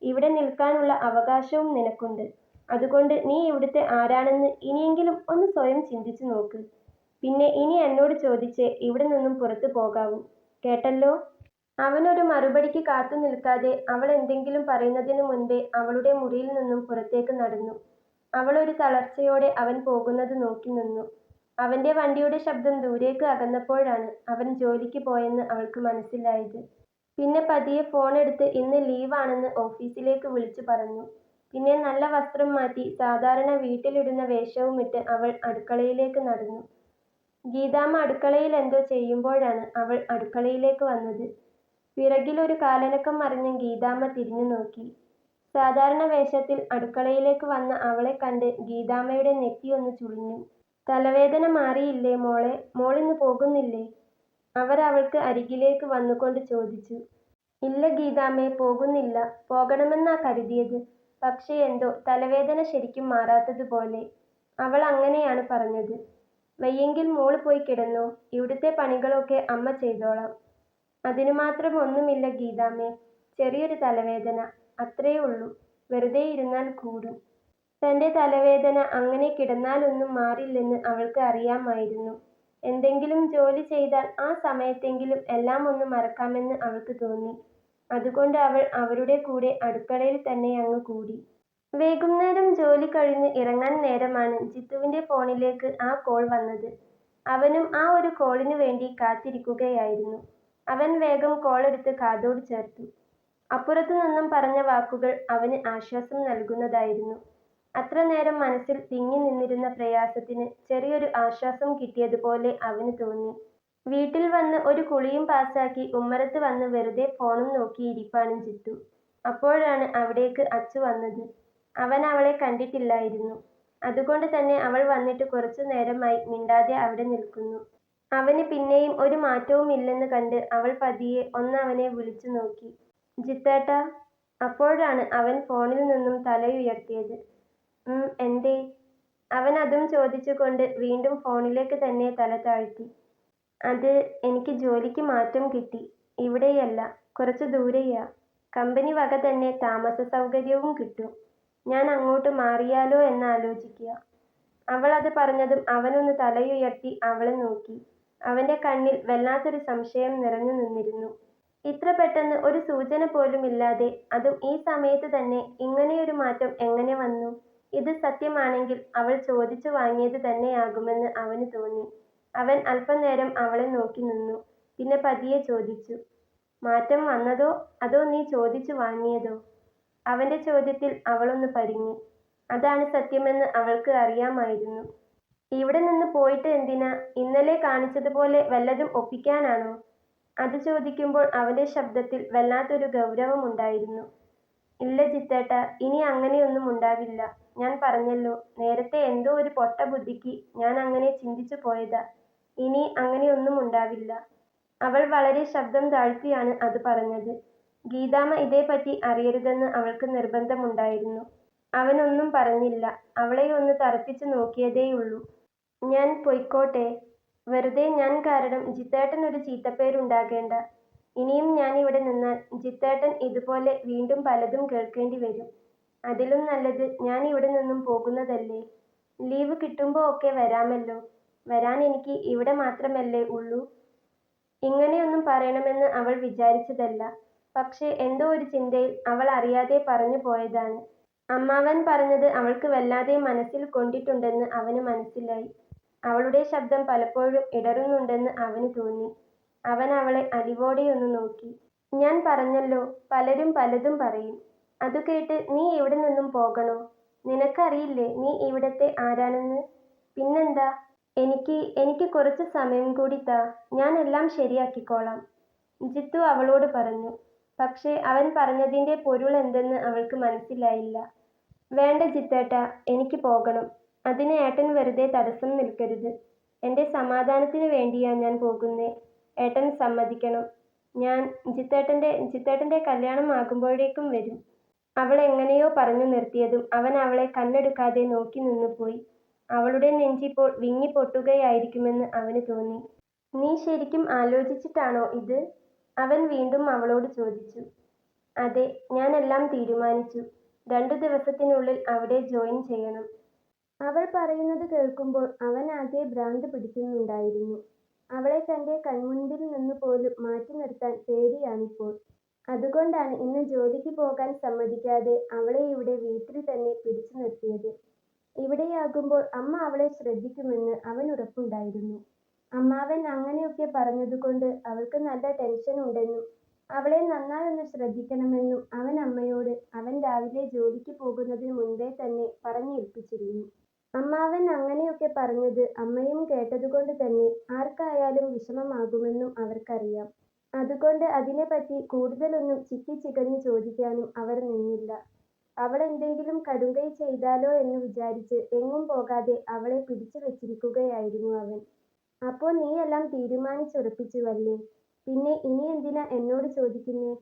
ഇവിടെ നിൽക്കാനുള്ള അവകാശവും നിനക്കുണ്ട്. അതുകൊണ്ട് നീ ഇവിടുത്തെ ആരാണെന്ന് ഇനിയെങ്കിലും ഒന്ന് സ്വയം ചിന്തിച്ചു നോക്ക്. പിന്നെ ഇനി എന്നോട് ചോദിച്ചേ ഇവിടെ നിന്നും പുറത്തു പോകാവൂ. കേട്ടല്ലോ?" അവനൊരു മറുപടിക്ക് കാത്തു നിൽക്കാതെ അവൾ എന്തെങ്കിലും പറയുന്നതിനു മുൻപേ അവളുടെ മുറിയിൽ നിന്നും പുറത്തേക്ക് നടന്നു. അവൾ ഒരു തളർച്ചയോടെ അവൻ പോകുന്നത് നോക്കി നിന്നു. അവന്റെ വണ്ടിയുടെ ശബ്ദം ദൂരേക്ക് അകന്നപ്പോഴാണ് അവൻ ജോലിക്ക് പോയെന്ന് അവൾക്ക് മനസ്സിലായത്. പിന്നെ പതിയെ ഫോണെടുത്ത് ഇന്ന് ലീവാണെന്ന് ഓഫീസിലേക്ക് വിളിച്ചു പറഞ്ഞു. പിന്നെ നല്ല വസ്ത്രം മാറ്റി സാധാരണ വീട്ടിലിടുന്ന വേഷവുമിട്ട് അവൾ അടുക്കളയിലേക്ക് നടന്നു. ഗീതാമ്മ അടുക്കളയിൽ എന്തോ ചെയ്യുമ്പോഴാണ് അവൾ അടുക്കളയിലേക്ക് വന്നത്. പിറകിലൊരു കാലനക്കം അറിഞ്ഞ ഗീതാമ്മ തിരിഞ്ഞു നോക്കി. സാധാരണ വേഷത്തിൽ അടുക്കളയിലേക്ക് വന്ന അവളെ കണ്ട് ഗീതാമ്മയുടെ നെറ്റിയൊന്ന് ചുളിഞ്ഞു. "തലവേദന മാറിയില്ലേ മോളെ? മോളിന്ന് പോകുന്നില്ലേ?" അവർ അവൾക്ക് അരികിലേക്ക് വന്നുകൊണ്ട് ചോദിച്ചു. "ഇല്ല ഗീതാമ്മേ, പോകുന്നില്ല. പോകണമെന്നാ കരുതിയത്. പക്ഷേ എന്തോ തലവേദന ശരിക്കും മാറാത്തതുപോലെ." അവൾ അങ്ങനെയാണ് പറഞ്ഞത്. "വയ്യെങ്കിൽ മോള് പോയി കിടന്നോ. ഇവിടുത്തെ പണികളൊക്കെ അമ്മ ചെയ്തോളാം." "അതിനു മാത്രം ഒന്നുമില്ല ഗീതാമ്മേ. ചെറിയൊരു തലവേദന, അത്രേ ഉള്ളൂ. വെറുതെ ഇരുന്നാൽ കൂടും." തന്റെ തലവേദന അങ്ങനെ കിടന്നാലൊന്നും മാറില്ലെന്ന് അവൾക്ക് അറിയാമായിരുന്നു. എന്തെങ്കിലും ജോലി ചെയ്താൽ ആ സമയത്തെങ്കിലും എല്ലാം ഒന്ന് മറക്കാമെന്ന് അവൾക്ക് തോന്നി. അതുകൊണ്ട് അവൾ അവരുടെ കൂടെ അടുക്കളയിൽ തന്നെയങ്ങ് കൂടി. വൈകുന്നേരം ജോലി കഴിഞ്ഞ് ഇറങ്ങാൻ നേരമാണ് ജിത്തുവിന്റെ ഫോണിലേക്ക് ആ കോൾ വന്നത്. അവനും ആ ഒരു കോളിനു വേണ്ടി കാത്തിരിക്കുകയായിരുന്നു. അവൻ വേഗം കോളെടുത്ത് കാതോട് ചേർത്തു. അപ്പുറത്തു നിന്നും പറഞ്ഞ വാക്കുകൾ അവന് ആശ്വാസം നൽകുന്നതായിരുന്നു. അത്ര നേരം മനസ്സിൽ തിങ്ങി നിന്നിരുന്ന പ്രയാസത്തിന് ചെറിയൊരു ആശ്വാസം കിട്ടിയതുപോലെ അവന് തോന്നി. വീട്ടിൽ വന്ന് ഒരു കുളിയും പാസ്സാക്കി ഉമ്മറത്ത് വന്ന് വെറുതെ ഫോണും നോക്കിയിരിപ്പാണ് ജിത്തു. അപ്പോഴാണ് അവിടേക്ക് അച്ചു വന്നത്. അവൻ അവളെ കണ്ടിട്ടില്ലായിരുന്നു. അതുകൊണ്ട് തന്നെ അവൾ വന്നിട്ട് കുറച്ചു നേരമായി മിണ്ടാതെ അവിടെ നിൽക്കുന്നു. അവന് പിന്നെയും ഒരു മാറ്റവുമില്ലെന്ന് കണ്ട് അവൾ പതിയെ ഒന്നവനെ വിളിച്ചു നോക്കി. "ജിത്തേട്ടാ?" അപ്പോഴാണ് അവൻ ഫോണിൽ നിന്നും തലയുയർത്തിയത്. എന്തേ?" അവൻ അതും ചോദിച്ചുകൊണ്ട് വീണ്ടും ഫോണിലേക്ക് തന്നെ തല താഴ്ത്തി. "അത്, എനിക്ക് ജോലിക്ക് മാറ്റം കിട്ടി. ഇവിടെയല്ല, കുറച്ചു ദൂരെയാ. കമ്പനി വക തന്നെ താമസ സൗകര്യവും കിട്ടും. ഞാൻ അങ്ങോട്ട് മാറിയാലോ എന്നാലോചിക്കുക." അവൾ അത് പറഞ്ഞതും അവനൊന്ന് തലയുയർത്തി അവളെ നോക്കി. അവന്റെ കണ്ണിൽ വല്ലാത്തൊരു സംശയം നിറഞ്ഞു നിന്നിരുന്നു. ഇത്ര പെട്ടെന്ന് ഒരു സൂചന പോലുമില്ലാതെ, അതും ഈ സമയത്ത് തന്നെ ഇങ്ങനെയൊരു മാറ്റം എങ്ങനെ വന്നു? ഇത് സത്യമാണെങ്കിൽ അവൾ ചോദിച്ചു വാങ്ങിയത് തന്നെയാകുമെന്ന് അവന് തോന്നി. അവൻ അല്പനേരം അവളെ നോക്കി നിന്നു. പിന്നെ പതിയെ ചോദിച്ചു, മാറ്റം വന്നതോ അതോ നീ ചോദിച്ചു വാങ്ങിയതോ? അവന്റെ ചോദ്യത്തിൽ അവളൊന്ന് പരുങ്ങി. അതാണ് സത്യമെന്ന് അവൾക്ക് അറിയാമായിരുന്നു. ഇവിടെ നിന്ന് പോയിട്ട് എന്തിനാ? ഇന്നലെ കാണിച്ചതുപോലെ വല്ലതും ഒപ്പിക്കാനാണോ? അത് ചോദിക്കുമ്പോൾ അവന്റെ ശബ്ദത്തിൽ വല്ലാത്തൊരു ഗൗരവമുണ്ടായിരുന്നു. ഇല്ല ജിത്തേട്ടാ, ഇനി അങ്ങനെയൊന്നും ഉണ്ടാവില്ല. ഞാൻ പറഞ്ഞല്ലോ, നേരത്തെ എന്തോ ഒരു പൊട്ട ബുദ്ധിക്ക് ഞാൻ അങ്ങനെ ചിന്തിച്ചു പോയതാ. ഇനി അങ്ങനെയൊന്നും ഉണ്ടാവില്ല. അവൾ വളരെ ശബ്ദം താഴ്ത്തിയാണ് അത് പറഞ്ഞത്. ഗീതാമ്മ ഇതേപ്പറ്റി അറിയരുതെന്ന് അവൾക്ക് നിർബന്ധമുണ്ടായിരുന്നു. അവനൊന്നും പറഞ്ഞില്ല. അവളെ ഒന്ന് തറപ്പിച്ചു നോക്കിയതേയുള്ളൂ. ഞാൻ പൊയ്ക്കോട്ടെ? വെറുതെ ഞാൻ കാരണം ജിത്തേട്ടനൊരു ചീത്തപ്പേരുണ്ടാകേണ്ട. ഇനിയും ഞാനിവിടെ നിന്നാൽ ജിത്തേട്ടൻ ഇതുപോലെ വീണ്ടും പലതും കേൾക്കേണ്ടി വരും. അതിലും നല്ലത് ഞാൻ ഇവിടെ നിന്നും പോകുന്നതല്ലേ. ലീവ് കിട്ടുമ്പോ ഒക്കെ വരാമല്ലോ. വരാൻ എനിക്ക് ഇവിടെ മാത്രമല്ലേ ഉള്ളൂ. ഇങ്ങനെയൊന്നും പറയണമെന്ന് അവൾ വിചാരിച്ചതല്ല. പക്ഷേ എന്തോ ഒരു ചിന്തയിൽ അവൾ അറിയാതെ പറഞ്ഞു പോയതാണ്. അമ്മാവൻ പറഞ്ഞത് അവൾക്ക് വല്ലാതെ മനസ്സിൽ കൊണ്ടിട്ടുണ്ടെന്ന് അവന് മനസ്സിലായി. അവളുടെ ശബ്ദം പലപ്പോഴും ഇടറുന്നുണ്ടെന്ന് അവന് തോന്നി. അവൻ അവളെ അലിവോടെയൊന്ന് നോക്കി. ഞാൻ പറഞ്ഞല്ലോ, പലരും പലതും പറയും. അതു കേട്ട് നീ ഇവിടെ നിന്നും പോകണോ? നിനക്കറിയില്ലേ നീ ഇവിടത്തെ ആരാണെന്ന്? പിന്നെന്താ? എനിക്ക് കുറച്ച് സമയം കൂടി താ. ഞാൻ എല്ലാം ശരിയാക്കിക്കോളാം, ജിത്തു അവളോട് പറഞ്ഞു. പക്ഷേ അവൻ പറഞ്ഞതിന്റെ പൊരുൾ എന്തെന്ന് അവൾക്ക് മനസ്സിലായില്ല. വേണ്ട ജിത്തേട്ടാ, എനിക്ക് പോകണം. അതിന് ഏട്ടൻ വെറുതെ തടസ്സം നിൽക്കരുത്. എന്റെ സമാധാനത്തിന് വേണ്ടിയാ ഞാൻ പോകുന്നേ. ഏട്ടൻ സമ്മതിക്കണം. ഞാൻ ജിത്തേട്ടന്റെ കല്യാണം ആകുമ്പോഴേക്കും വരും. അവൾ എങ്ങനെയോ പറഞ്ഞു നിർത്തിയതും അവൻ അവളെ കണ്ണെടുക്കാതെ നോക്കി നിന്നുപോയി. അവളുടെ നെഞ്ചിപ്പോൾ വിങ്ങിപ്പൊട്ടുകയായിരിക്കുമെന്ന് അവന് തോന്നി. നീ ശരിക്കും ആലോചിച്ചിട്ടാണോ ഇത്? അവൻ വീണ്ടും അവളോട് ചോദിച്ചു. അതെ, ഞാൻ എല്ലാം തീരുമാനിച്ചു. 2 ദിവസത്തിനുള്ളിൽ അവിടെ ജോയിൻ ചെയ്യണം. അവൾ പറയുന്നത് കേൾക്കുമ്പോൾ അവനാകെ ഭ്രാന്ത് പിടിക്കുന്നുണ്ടായിരുന്നു. അവളെ തന്റെ കൺമുൻപിൽ നിന്ന് പോലും മാറ്റി നിർത്താൻ പേടിയാണിപ്പോൾ. അതുകൊണ്ടാണ് ഇന്ന് ജോലിക്ക് പോകാൻ സമ്മതിക്കാതെ അവളെ ഇവിടെ വീട്ടിൽ തന്നെ പിടിച്ചു നിർത്തിയത്. ഇവിടെയാകുമ്പോൾ അമ്മ അവളെ ശ്രദ്ധിക്കുമെന്ന് അവന് ഉറപ്പുണ്ടായിരുന്നു. അമ്മാവൻ അങ്ങനെയൊക്കെ പറഞ്ഞതുകൊണ്ട് അവൾക്ക് നല്ല ടെൻഷൻ ഉണ്ടെന്നും അവളെ നന്നായൊന്ന് ശ്രദ്ധിക്കണമെന്നും അവൻ അമ്മയോട് അവൻ രാവിലെ ജോലിക്ക് പോകുന്നതിന് മുൻപേ തന്നെ പറഞ്ഞേൽപ്പിച്ചിരുന്നു. അമ്മാവൻ അങ്ങനെയൊക്കെ പറഞ്ഞത് അമ്മയും കേട്ടതുകൊണ്ട് തന്നെ ആർക്കായാലും വിഷമമാകുമെന്നും അവർക്കറിയാം. അതുകൊണ്ട് അതിനെപ്പറ്റി കൂടുതലൊന്നും ചിക്കിച്ചികഞ്ഞ് ചോദിക്കാനും അവർ നിന്നില്ല. അവൾ എന്തെങ്കിലും കടുങ്കൈ ചെയ്താലോ എന്ന് വിചാരിച്ച് എങ്ങും പോകാതെ അവളെ പിടിച്ചു വെച്ചിരിക്കുകയായിരുന്നു അവൻ. അപ്പോ നീയെല്ലാം തീരുമാനിച്ചുറപ്പിച്ചുവല്ലേ? പിന്നെ ഇനി എന്തിനാ എന്നോട് ചോദിക്കുന്നേ?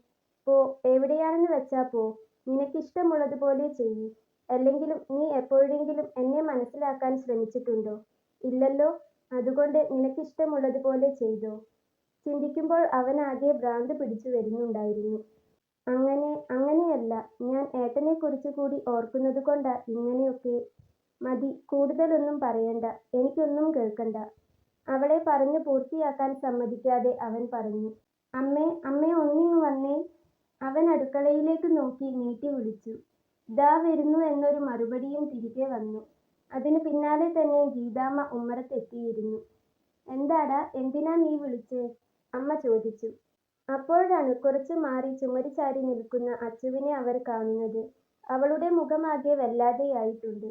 പോ, എവിടെയാണെന്ന് വെച്ചാ പോ. നിനക്കിഷ്ടമുള്ളതുപോലെ ചെയ്യ്. അല്ലെങ്കിലും നീ എപ്പോഴെങ്കിലും എന്നെ മനസ്സിലാക്കാൻ ശ്രമിച്ചിട്ടുണ്ടോ? ഇല്ലല്ലോ. അതുകൊണ്ട് നിനക്കിഷ്ടമുള്ളതുപോലെ ചെയ്തോ. ചിന്തിക്കുമ്പോൾ അവനാകെ ഭ്രാന്ത് പിടിച്ചു വരുന്നുണ്ടായിരുന്നു. അങ്ങനെയല്ല, ഞാൻ ഏട്ടനെക്കുറിച്ച് കൂടി ഓർക്കുന്നതുകൊണ്ടാ ഇങ്ങനെയൊക്കെ. മതി, കൂടുതലൊന്നും പറയണ്ട. എനിക്കൊന്നും കേൾക്കണ്ട. അവളെ പറഞ്ഞു പൂർത്തിയാക്കാൻ സമ്മതിക്കാതെ അവൻ പറഞ്ഞു. അമ്മേ ഒന്നിങ്ങ് വന്നേ. അവൻ അടുക്കളയിലേക്ക് നോക്കി നീട്ടി വിളിച്ചു. ദാ വരുന്നു എന്നൊരു മറുപടിയും തിരികെ വന്നു. അതിനു പിന്നാലെ തന്നെ ഗീതാമ്മ ഉമ്മറത്തെത്തിയിരുന്നു. എന്താടാ, എന്തിനാ നീ വിളിച്ചേ? അമ്മ ചോദിച്ചു. അപ്പോഴാണ് കുറച്ചു മാറി ചുമര് ചാരി നിൽക്കുന്ന അച്ചുവിനെ അവർ കാണുന്നത്. അവളുടെ മുഖമാകെ വല്ലാതെയായിട്ടുണ്ട്.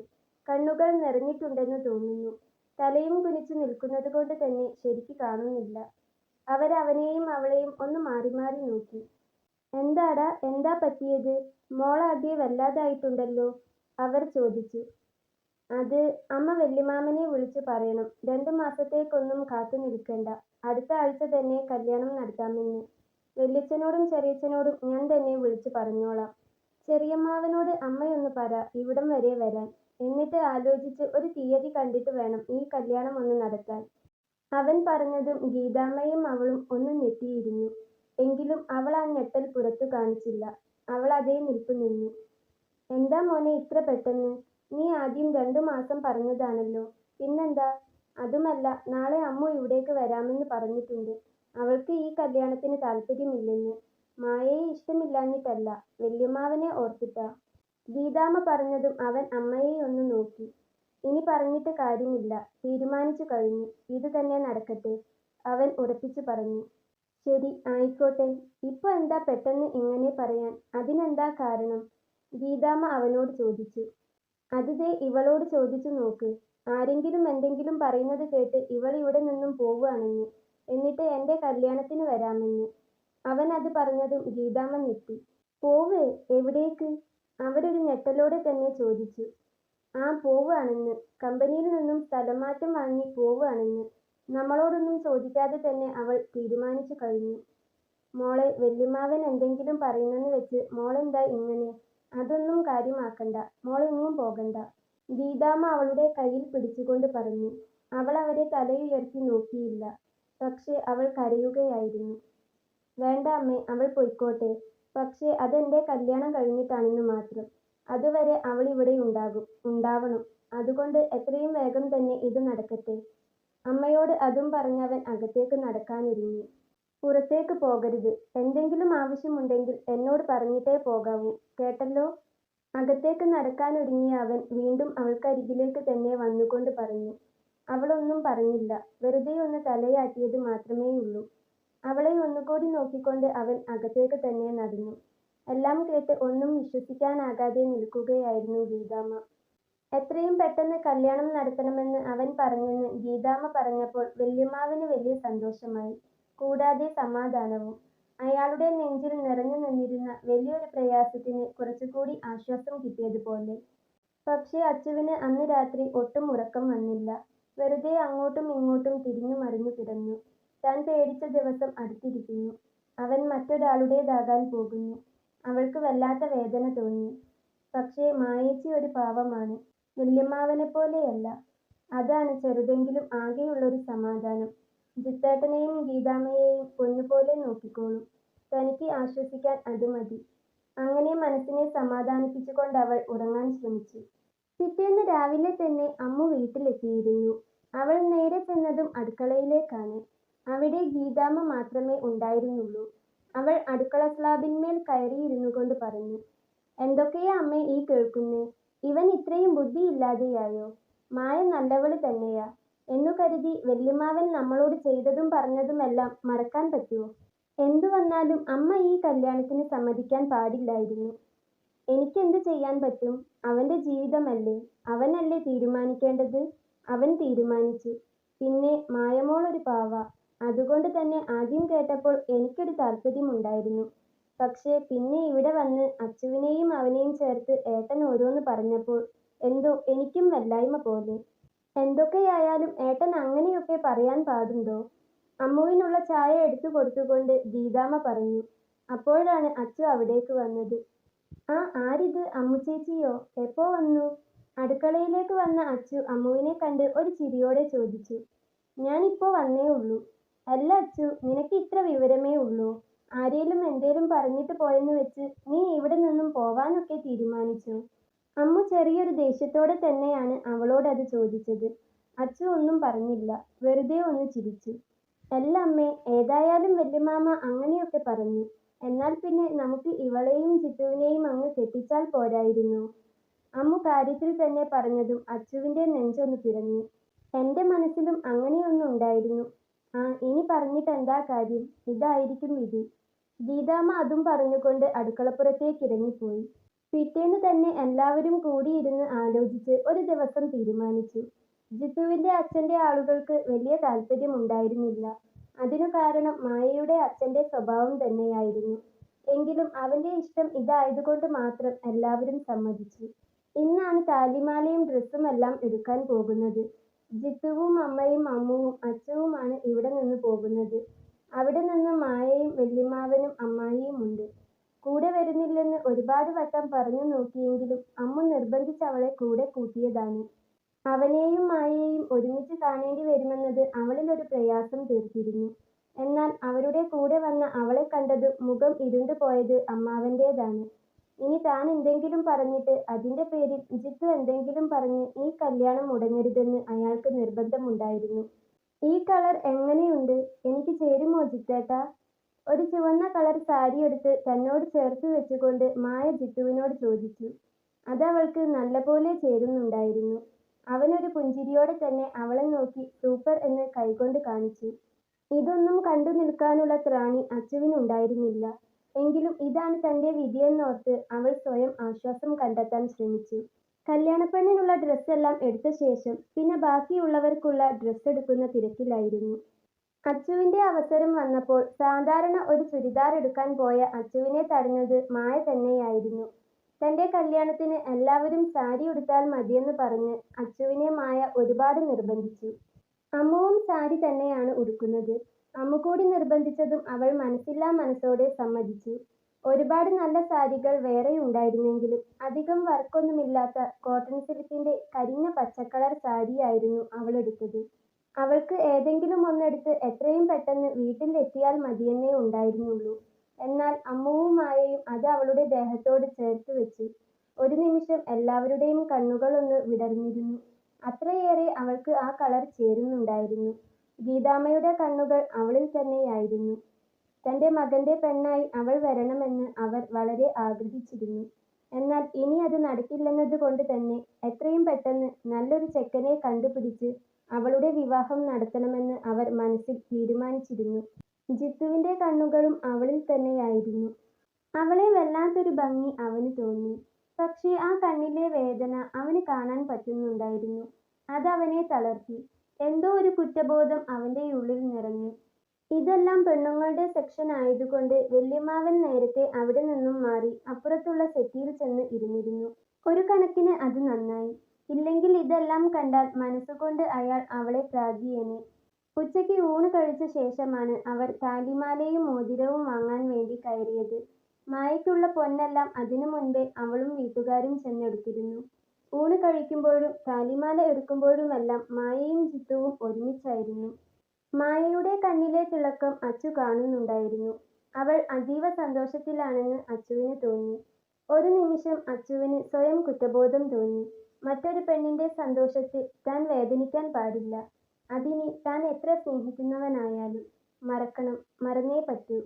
കണ്ണുകൾ നിറഞ്ഞിട്ടുണ്ടെന്ന് തോന്നുന്നു. തലയും കുനിച്ചു നിൽക്കുന്നതുകൊണ്ട് തന്നെ ശരിക്ക് കാണുന്നില്ല. അവരവനെയും അവളെയും ഒന്ന് മാറി മാറി നോക്കി. എന്താടാ, എന്താ പറ്റിയത്? മോളാകെ വല്ലാതായിട്ടുണ്ടല്ലോ, അവർ ചോദിച്ചു. അത് അമ്മ വല്യമാമനെ വിളിച്ചു പറയണം. 2 മാസത്തേക്കൊന്നും കാത്തു നിൽക്കണ്ട. അടുത്ത ആഴ്ച തന്നെ കല്യാണം നടത്താമെന്ന്. വല്യച്ഛനോടും ചെറിയച്ഛനോടും ഞാൻ തന്നെ വിളിച്ചു പറഞ്ഞോളാം. ചെറിയമ്മാവനോട് അമ്മയൊന്ന് പറ ഇവിടം വരെ വരാൻ. എന്നിട്ട് ആലോചിച്ച് ഒരു തീയതി കണ്ടിട്ട് വേണം ഈ കല്യാണം ഒന്ന് നടത്താൻ. അവൻ പറഞ്ഞതും ഗീതാമ്മയും അവളും ഒന്ന് ഞെട്ടിയിരുന്നു. എങ്കിലും അവൾ ആ ഞെട്ടൽ പുറത്തു കാണിച്ചില്ല. അവൾ അതേ നിൽപ്പ് നിന്നു. എന്താ മോനെ ഇത്ര പെട്ടെന്ന്? നീ ആദ്യം 2 മാസം പറഞ്ഞതാണല്ലോ. പിന്നെന്താ? അതുമല്ല, നാളെ അമ്മു ഇവിടേക്ക് വരാമെന്ന് പറഞ്ഞിട്ടുണ്ട്. അവൾക്ക് ഈ കല്യാണത്തിന് താല്പര്യമില്ലെന്ന്. മായയെ ഇഷ്ടമില്ലാഞ്ഞിട്ടല്ല, വല്യമ്മാവനെ ഓർത്തിട്ടാ. ഗീതാമ്മ പറഞ്ഞതും അവൻ അമ്മയെ ഒന്ന് നോക്കി. ഇനി പറഞ്ഞിട്ട് കാര്യമില്ല. തീരുമാനിച്ചു കഴിഞ്ഞു. ഇത് തന്നെ നടക്കട്ടെ, അവൻ ഉറപ്പിച്ചു പറഞ്ഞു. ശരി, ആയിക്കോട്ടെ. ഇപ്പൊ എന്താ പെട്ടെന്ന് ഇങ്ങനെ പറയാൻ? അതിനെന്താ കാരണം? ഗീതാമ്മ അവനോട് ചോദിച്ചു. അത് ദേ ഇവളോട് ചോദിച്ചു നോക്ക്. ആരെങ്കിലും എന്തെങ്കിലും പറയുന്നത് കേട്ട് ഇവൾ ഇവിടെ നിന്നും പോവുകയാണെന്ന്. എന്നിട്ട് എന്റെ കല്യാണത്തിന് വരാമെന്ന്. അവൻ അത് പറഞ്ഞതും ഗീതാമ്മ ഞെട്ടി. പോവേ? എവിടേക്ക്? അവരൊരു ഞെട്ടലോടെ തന്നെ ചോദിച്ചു. ആ, പോവുകയാണെന്ന്. കമ്പനിയിൽ നിന്നും സ്ഥലം മാറ്റം വാങ്ങി പോവുകയാണെന്ന്. നമ്മളോടൊന്നും ചോദിക്കാതെ തന്നെ അവൾ തീരുമാനിച്ചു കഴിഞ്ഞു. മോളെ, വല്യമ്മാവൻ എന്തെങ്കിലും പറയുന്നെന്ന് വെച്ച് മോളെന്താ ഇങ്ങനെ? അതൊന്നും കാര്യമാക്കണ്ട. മോളെങ്ങും പോകണ്ട. ഗീതാമ്മ അവളുടെ കയ്യിൽ പിടിച്ചുകൊണ്ട് പറഞ്ഞു. അവൾ അവരെ തലയുയർത്തി നോക്കിയില്ല. പക്ഷേ അവൾ കരയുകയായിരുന്നു. വേണ്ട അമ്മേ, അവൾ പൊയ്ക്കോട്ടെ. പക്ഷേ അതെന്റെ കല്യാണം കഴിഞ്ഞിട്ടാണെന്ന് മാത്രം. അതുവരെ അവളിവിടെ ഉണ്ടാവണം. അതുകൊണ്ട് എത്രയും വേഗം തന്നെ ഇത് നടക്കട്ടെ. അമ്മയോട് അതും പറഞ്ഞവൻ അകത്തേക്ക് നടക്കാനൊരുങ്ങി. പുറത്തേക്ക് പോകരുത്. എന്തെങ്കിലും ആവശ്യമുണ്ടെങ്കിൽ എന്നോട് പറഞ്ഞിട്ടേ പോകാവൂ. കേട്ടല്ലോ? അകത്തേക്ക് നടക്കാനൊരുങ്ങിയ അവൻ വീണ്ടും അവൾക്കരികിലേക്ക് തന്നെ വന്നുകൊണ്ട് പറഞ്ഞു. അവളൊന്നും പറഞ്ഞില്ല. വെറുതെ ഒന്ന് തലയാട്ടിയത് മാത്രമേയുള്ളൂ. അവളെ ഒന്നുകൂടി നോക്കിക്കൊണ്ട് അവൻ അകത്തേക്ക് തന്നെ നടന്നു. എല്ലാം കേട്ട് ഒന്നും വിശ്വസിക്കാനാകാതെ നിൽക്കുകയായിരുന്നു ഗീതാമ്മ. എത്രയും പെട്ടെന്ന് കല്യാണം നടത്തണമെന്ന് അവൻ പറഞ്ഞെന്ന് ഗീതാമ്മ പറഞ്ഞപ്പോൾ വല്യമ്മാവന് വലിയ സന്തോഷമായി. കൂടാതെ സമാധാനവും. അയാളുടെ നെഞ്ചിൽ നിറഞ്ഞു നിന്നിരുന്ന വലിയൊരു പ്രയാസത്തിന് കുറച്ചുകൂടി ആശ്വാസം കിട്ടിയതുപോലെ. പക്ഷേ അച്ചുവിന് അന്ന് രാത്രി ഒട്ടും ഉറക്കം വന്നില്ല. വെറുതെ അങ്ങോട്ടും ഇങ്ങോട്ടും തിരിഞ്ഞു മറിഞ്ഞു കിടന്നു. താൻ പേടിച്ച ദിവസം അടുത്തിരിക്കുന്നു. അവൻ മറ്റൊരാളുടേതാകാൻ പോകുന്നു. അവൾക്ക് വല്ലാത്ത വേദന തോന്നി. പക്ഷേ മായേച്ചി ഒരു പാവമാണ്. വല്യമ്മാവനെപ്പോലെയല്ല. അതാണ് ചെറുതെങ്കിലും ആകെയുള്ളൊരു സമാധാനം. ജിത്തേട്ടനെയും ഗീതാമ്മയെയും പൊന്നുപോലെ നോക്കിക്കോളും. തനിക്ക് ആശ്വസിക്കാൻ അത് മതി. അങ്ങനെ മനസ്സിനെ സമാധാനിപ്പിച്ചുകൊണ്ടവൾ ഉറങ്ങാൻ ശ്രമിച്ചു. പിറ്റേന്ന് രാവിലെ തന്നെ അമ്മു വീട്ടിലെത്തിയിരുന്നു. അവൾ നേരെ ചെന്നതും അടുക്കളയിലേക്കാണ്. അവിടെ ഗീതാമ്മ മാത്രമേ ഉണ്ടായിരുന്നുള്ളൂ. അവൾ അടുക്കള സ്ലാബിന്മേൽ കയറിയിരുന്നുകൊണ്ട് പറഞ്ഞു. എന്തൊക്കെയാ അമ്മേ ഈ കേൾക്കുന്നേ? ഇവൻ ഇത്രയും ബുദ്ധിയില്ലാതെയായോ? മായ നല്ലവള് തന്നെയാ എന്നു കരുതി വല്യമ്മാവൻ നമ്മളോട് ചെയ്തതും പറഞ്ഞതുമെല്ലാം മറക്കാൻ പറ്റുമോ? എന്തു വന്നാലും അമ്മ ഈ കല്യാണത്തിന് സമ്മതിക്കാൻ പാടില്ലായിരുന്നു. എനിക്കെന്ത് ചെയ്യാൻ പറ്റും? അവന്റെ ജീവിതമല്ലേ. അവനല്ലേ തീരുമാനിക്കേണ്ടത്. അവൻ തീരുമാനിച്ചു. പിന്നെ മായമോൾ ഒരു പാവാ. അതുകൊണ്ട് തന്നെ ആദ്യം കേട്ടപ്പോൾ എനിക്കൊരു താല്പര്യമുണ്ടായിരുന്നു. പക്ഷേ പിന്നെ ഇവിടെ വന്ന് അച്ചുവിനെയും അവനെയും ചേർത്ത് ഏട്ടൻ ഓരോന്ന് പറഞ്ഞപ്പോൾ എന്തോ എനിക്കും വല്ലായ്മ പോലെ. എന്തൊക്കെയായാലും ഏട്ടൻ അങ്ങനെയൊക്കെ പറയാൻ പാടുണ്ടോ? അമ്മുവിനുള്ള ചായ എടുത്തു കൊടുത്തുകൊണ്ട് ഗീതാമ്മ പറഞ്ഞു. അപ്പോഴാണ് അച്ചു അവിടേക്ക് വന്നത്. ആ, ആരിത്? അമ്മുച്ചേച്ചിയോ? എപ്പോ വന്നു? അടുക്കളയിലേക്ക് വന്ന അച്ചു അമ്മുവിനെ കണ്ട് ഒരു ചിരിയോടെ ചോദിച്ചു. ഞാനിപ്പോ വന്നേ ഉള്ളൂ. അല്ല അച്ചു, നിനക്ക് ഇത്ര വിവരമേ ഉള്ളോ? ആരേലും എന്തേലും പറഞ്ഞിട്ട് പോയെന്ന് വെച്ച് നീ ഇവിടെ നിന്നും പോവാനൊക്കെ തീരുമാനിച്ചോ? അമ്മു ചെറിയൊരു ദേഷ്യത്തോടെ തന്നെയാണ് അവളോടത് ചോദിച്ചത്. അച്ചു ഒന്നും പറഞ്ഞില്ല. വെറുതെ ഒന്ന് ചിരിച്ചു. അല്ല അമ്മേ, ഏതായാലും വല്യമാമ അങ്ങനെയൊക്കെ പറഞ്ഞു. എന്നാൽ പിന്നെ നമുക്ക് ഇവളെയും ജിത്തുവിനെയും അങ്ങ് കെട്ടിച്ചാൽ പോരായിരുന്നോ? അമ്മു കാര്യത്തിൽ തന്നെ പറഞ്ഞതും അച്ചുവിന്റെ നെഞ്ചൊന്ന് പിടഞ്ഞു. എന്റെ മനസ്സിലും അങ്ങനെയൊന്നുണ്ടായിരുന്നു. ആ, ഇനി പറഞ്ഞിട്ടെന്താ കാര്യം? ഇതായിരിക്കും വിധി. ഗീതാമ്മ അതും പറഞ്ഞുകൊണ്ട് അടുക്കളപ്പുറത്തേക്കിറങ്ങിപ്പോയി. പിറ്റേന്ന് തന്നെ എല്ലാവരും കൂടിയിരുന്ന് ആലോചിച്ച് ഒരു ദിവസം തീരുമാനിച്ചു. ജിത്തുവിന്റെ അച്ഛന്റെ ആളുകൾക്ക് വലിയ താല്പര്യമുണ്ടായിരുന്നില്ല. അതിനു കാരണം മായയുടെ അച്ഛന്റെ സ്വഭാവം തന്നെയായിരുന്നു. എങ്കിലും അവന്റെ ഇഷ്ടം ഇതായതുകൊണ്ട് മാത്രം എല്ലാവരും സമ്മതിച്ചു. ഇന്നാണ് താലിമാലയും ഡ്രസ്സുമെല്ലാം എടുക്കാൻ പോകുന്നത്. ജിത്തുവും അമ്മയും അമ്മുവും അച്ചുവുമാണ് ഇവിടെ നിന്ന് പോകുന്നത്. അവിടെ നിന്ന് മായയും വല്യമ്മാവനും അമ്മായിയും ഉണ്ട്. കൂടെ വരുന്നില്ലെന്ന് ഒരുപാട് വട്ടം പറഞ്ഞു നോക്കിയെങ്കിലും അമ്മു നിർബന്ധിച്ചവളെ കൂടെ കൂട്ടിയതാണ്. അവനെയും മായയെയും ഒരുമിച്ച് കാണേണ്ടി വരുമെന്നത് അവളിലൊരു പ്രയാസം തീർത്തിരുന്നു. എന്നാൽ അവരുടെ കൂടെ വന്ന അവളെ കണ്ടതും മുഖം ഇരുണ്ടു പോയത് അമ്മാവന്റേതാണ്. ഇനി താൻ എന്തെങ്കിലും പറഞ്ഞിട്ട് അതിന്റെ പേരിൽ ജിത്തു എന്തെങ്കിലും പറഞ്ഞ് ഈ കല്യാണം മുടങ്ങരുതെന്ന് അയാൾക്ക് നിർബന്ധമുണ്ടായിരുന്നു. ഈ കളർ എങ്ങനെയുണ്ട്? എനിക്ക് ചേരുമോ ജിത്തേട്ടാ? ഒരു ചുവന്ന കളർ സാരിയെടുത്ത് തന്നോട് ചേർത്ത് വെച്ചുകൊണ്ട് മായ ജിത്തുവിനോട് ചോദിച്ചു. അതവൾക്ക് നല്ലപോലെ ചേരുന്നുണ്ടായിരുന്നു. അവനൊരു പുഞ്ചിരിയോടെ തന്നെ അവളെ നോക്കി സൂപ്പർ എന്ന് കൈകൊണ്ട് കാണിച്ചു. ഇതൊന്നും കണ്ടു നിൽക്കാനുള്ള ത്രാണി അച്ചുവിനുണ്ടായിരുന്നില്ല. എങ്കിലും ഇതാണ് തന്റെ വിധിയെന്നോർത്ത് അവൾ സ്വയം ആശ്വാസം കണ്ടെത്താൻ ശ്രമിച്ചു. കല്യാണപ്പെണ്ണിനുള്ള ഡ്രസ്സെല്ലാം എടുത്ത ശേഷം പിന്നെ ബാക്കിയുള്ളവർക്കുള്ള ഡ്രസ്സ് എടുക്കുന്ന തിരക്കിലായിരുന്നു. അച്ചുവിന്റെ അവസരം വന്നപ്പോൾ സാധാരണ ഒരു ചുരിദാർ എടുക്കാൻ പോയ അച്ചുവിനെ തടഞ്ഞത് മായ തന്നെയായിരുന്നു. തന്റെ കല്യാണത്തിന് എല്ലാവരും സാരി ഉടുത്താൽ മതിയെന്ന് പറഞ്ഞ് അച്ചുവിനെ മായ ഒരുപാട് നിർബന്ധിച്ചു. അമ്മുവും സാരി തന്നെയാണ് ഉടുക്കുന്നത്. അമ്മു കൂടി നിർബന്ധിച്ചതും അവൾ മനസ്സില്ലാ മനസ്സോടെ സമ്മതിച്ചു. ഒരുപാട് നല്ല സാരികൾ വേറെയുണ്ടായിരുന്നെങ്കിലും അധികം വർക്കൊന്നുമില്ലാത്ത കോട്ടൺ സിൽക്കിന്റെ കരിഞ്ഞ പച്ചക്കളർ സാരിയായിരുന്നു അവളെടുത്തത്. അവൾക്ക് ഏതെങ്കിലും ഒന്നെടുത്ത് എത്രയും പെട്ടെന്ന് വീട്ടിൽ എത്തിയാൽ മതിയെന്നേ ഉണ്ടായിരുന്നുള്ളൂ. എന്നാൽ അമ്മുവും മായയും അത് അവളുടെ ദേഹത്തോട് ചേർത്ത് വെച്ചു. ഒരു നിമിഷം എല്ലാവരുടെയും കണ്ണുകളൊന്ന് വിടർന്നിരുന്നു. അത്രയേറെ അവൾക്ക് ആ കളർ ചേരുന്നുണ്ടായിരുന്നു. ഗീതാമ്മയുടെ കണ്ണുകൾ അവളിൽ തന്നെയായിരുന്നു. തന്റെ മകന്റെ പെണ്ണായി അവൾ വരണമെന്ന് അവർ വളരെ ആഗ്രഹിച്ചിരുന്നു. എന്നാൽ ഇനി അത് നടക്കില്ലെന്നതുകൊണ്ട് തന്നെ എത്രയും പെട്ടെന്ന് നല്ലൊരു ചെക്കനെ കണ്ടുപിടിച്ച് അവളുടെ വിവാഹം നടത്തണമെന്ന് അവർ മനസ്സിൽ തീരുമാനിച്ചിരുന്നു. ജിത്തുവിന്റെ കണ്ണുകളും അവളിൽ തന്നെയായിരുന്നു. അവളെ വല്ലാത്തൊരു ഭംഗി അവന് തോന്നി. പക്ഷേ ആ കണ്ണിലെ വേദന അവന് കാണാൻ പറ്റുന്നുണ്ടായിരുന്നു. അതവനെ തളർത്തി. എന്തോ ഒരു കുറ്റബോധം അവന്റെ ഉള്ളിൽ നിറഞ്ഞു. ഇതെല്ലാം പെണ്ണുങ്ങളുടെ സെക്ഷൻ ആയതുകൊണ്ട് വല്യമ്മാവൻ നേരത്തെ അവിടെ നിന്നും മാറി അപ്പുറത്തുള്ള സെറ്റിയിൽ ചെന്ന് ഇരുന്നിരുന്നു. ഒരു കണക്കിന് അത് നന്നായി. ഇല്ലെങ്കിൽ ഇതെല്ലാം കണ്ടാൽ മനസ്സുകൊണ്ട് അയാൾ അവളെ പ്രാഗിയേനെ. ഉച്ചയ്ക്ക് ഊണ് കഴിച്ച ശേഷമാണ് അവർ താലിമാലയും മോതിരവും വാങ്ങാൻ വേണ്ടി കയറിയത്. മായയ്ക്കുള്ള പൊന്നെല്ലാം അതിനു മുൻപേ അവളും വീട്ടുകാരും ചെന്നെടുത്തിരുന്നു. ഊണ് കഴിക്കുമ്പോഴും താലിമാല എടുക്കുമ്പോഴുമെല്ലാം മായയും ജിത്തുവും ഒരുമിച്ചായിരുന്നു. മായയുടെ കണ്ണിലെ തിളക്കം അച്ചു കാണുന്നുണ്ടായിരുന്നു. അവൾ അതീവ സന്തോഷത്തിലാണെന്ന് അച്ചുവിന് തോന്നി. ഒരു നിമിഷം അച്ചുവിന് സ്വയം കുറ്റബോധം തോന്നി. മറ്റൊരു പെണ്ണിന്റെ സന്തോഷത്തിൽ താൻ വേദനിക്കാൻ പാടില്ല. അതിനി താൻ എത്ര സ്നേഹിക്കുന്നവനായാലും. മറക്കണം, മറന്നേ പറ്റൂ.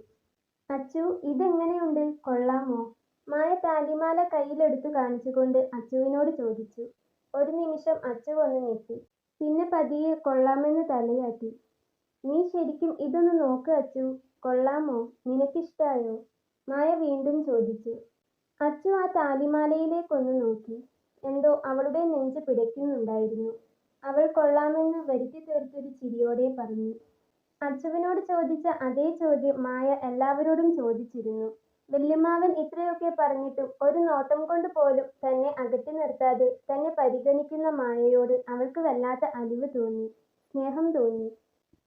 അച്ചു, ഇതെങ്ങനെയുണ്ട്, കൊള്ളാമോ? മായ താലിമാല കയ്യിലെടുത്തു കാണിച്ചുകൊണ്ട് അച്ചുവിനോട് ചോദിച്ചു. ഒരു നിമിഷം അച്ചു ഒന്ന് ഞെട്ടി. പിന്നെ പതിയെ കൊള്ളാമെന്ന് തലയാട്ടി. നീ ശരിക്കും ഇതൊന്ന് നോക്ക് അച്ചു, കൊള്ളാമോ? നിനക്കിഷ്ടായോ? മായ വീണ്ടും ചോദിച്ചു. അച്ചു ആ താലിമാലയിലേക്കൊന്ന് നോക്കി. എന്തോ അവളുടെ നെഞ്ച് പിടയ്ക്കുന്നുണ്ടായിരുന്നു. അവൾ കൊള്ളാമെന്ന് വരുത്തി തീർത്തൊരു ചിരിയോടെ പറഞ്ഞു. അച്ചുവിനോട് ചോദിച്ച അതേ ചോദ്യം മായ എല്ലാവരോടും ചോദിച്ചിരുന്നു. വല്യമ്മാവൻ ഇത്രയൊക്കെ പറഞ്ഞിട്ടും ഒരു നോട്ടം കൊണ്ട് പോലും തന്നെ അകറ്റി നിർത്താതെ തന്നെ പരിഗണിക്കുന്ന മായയോട് അവൾക്ക് വല്ലാത്ത അലിവ് തോന്നി, സ്നേഹം തോന്നി.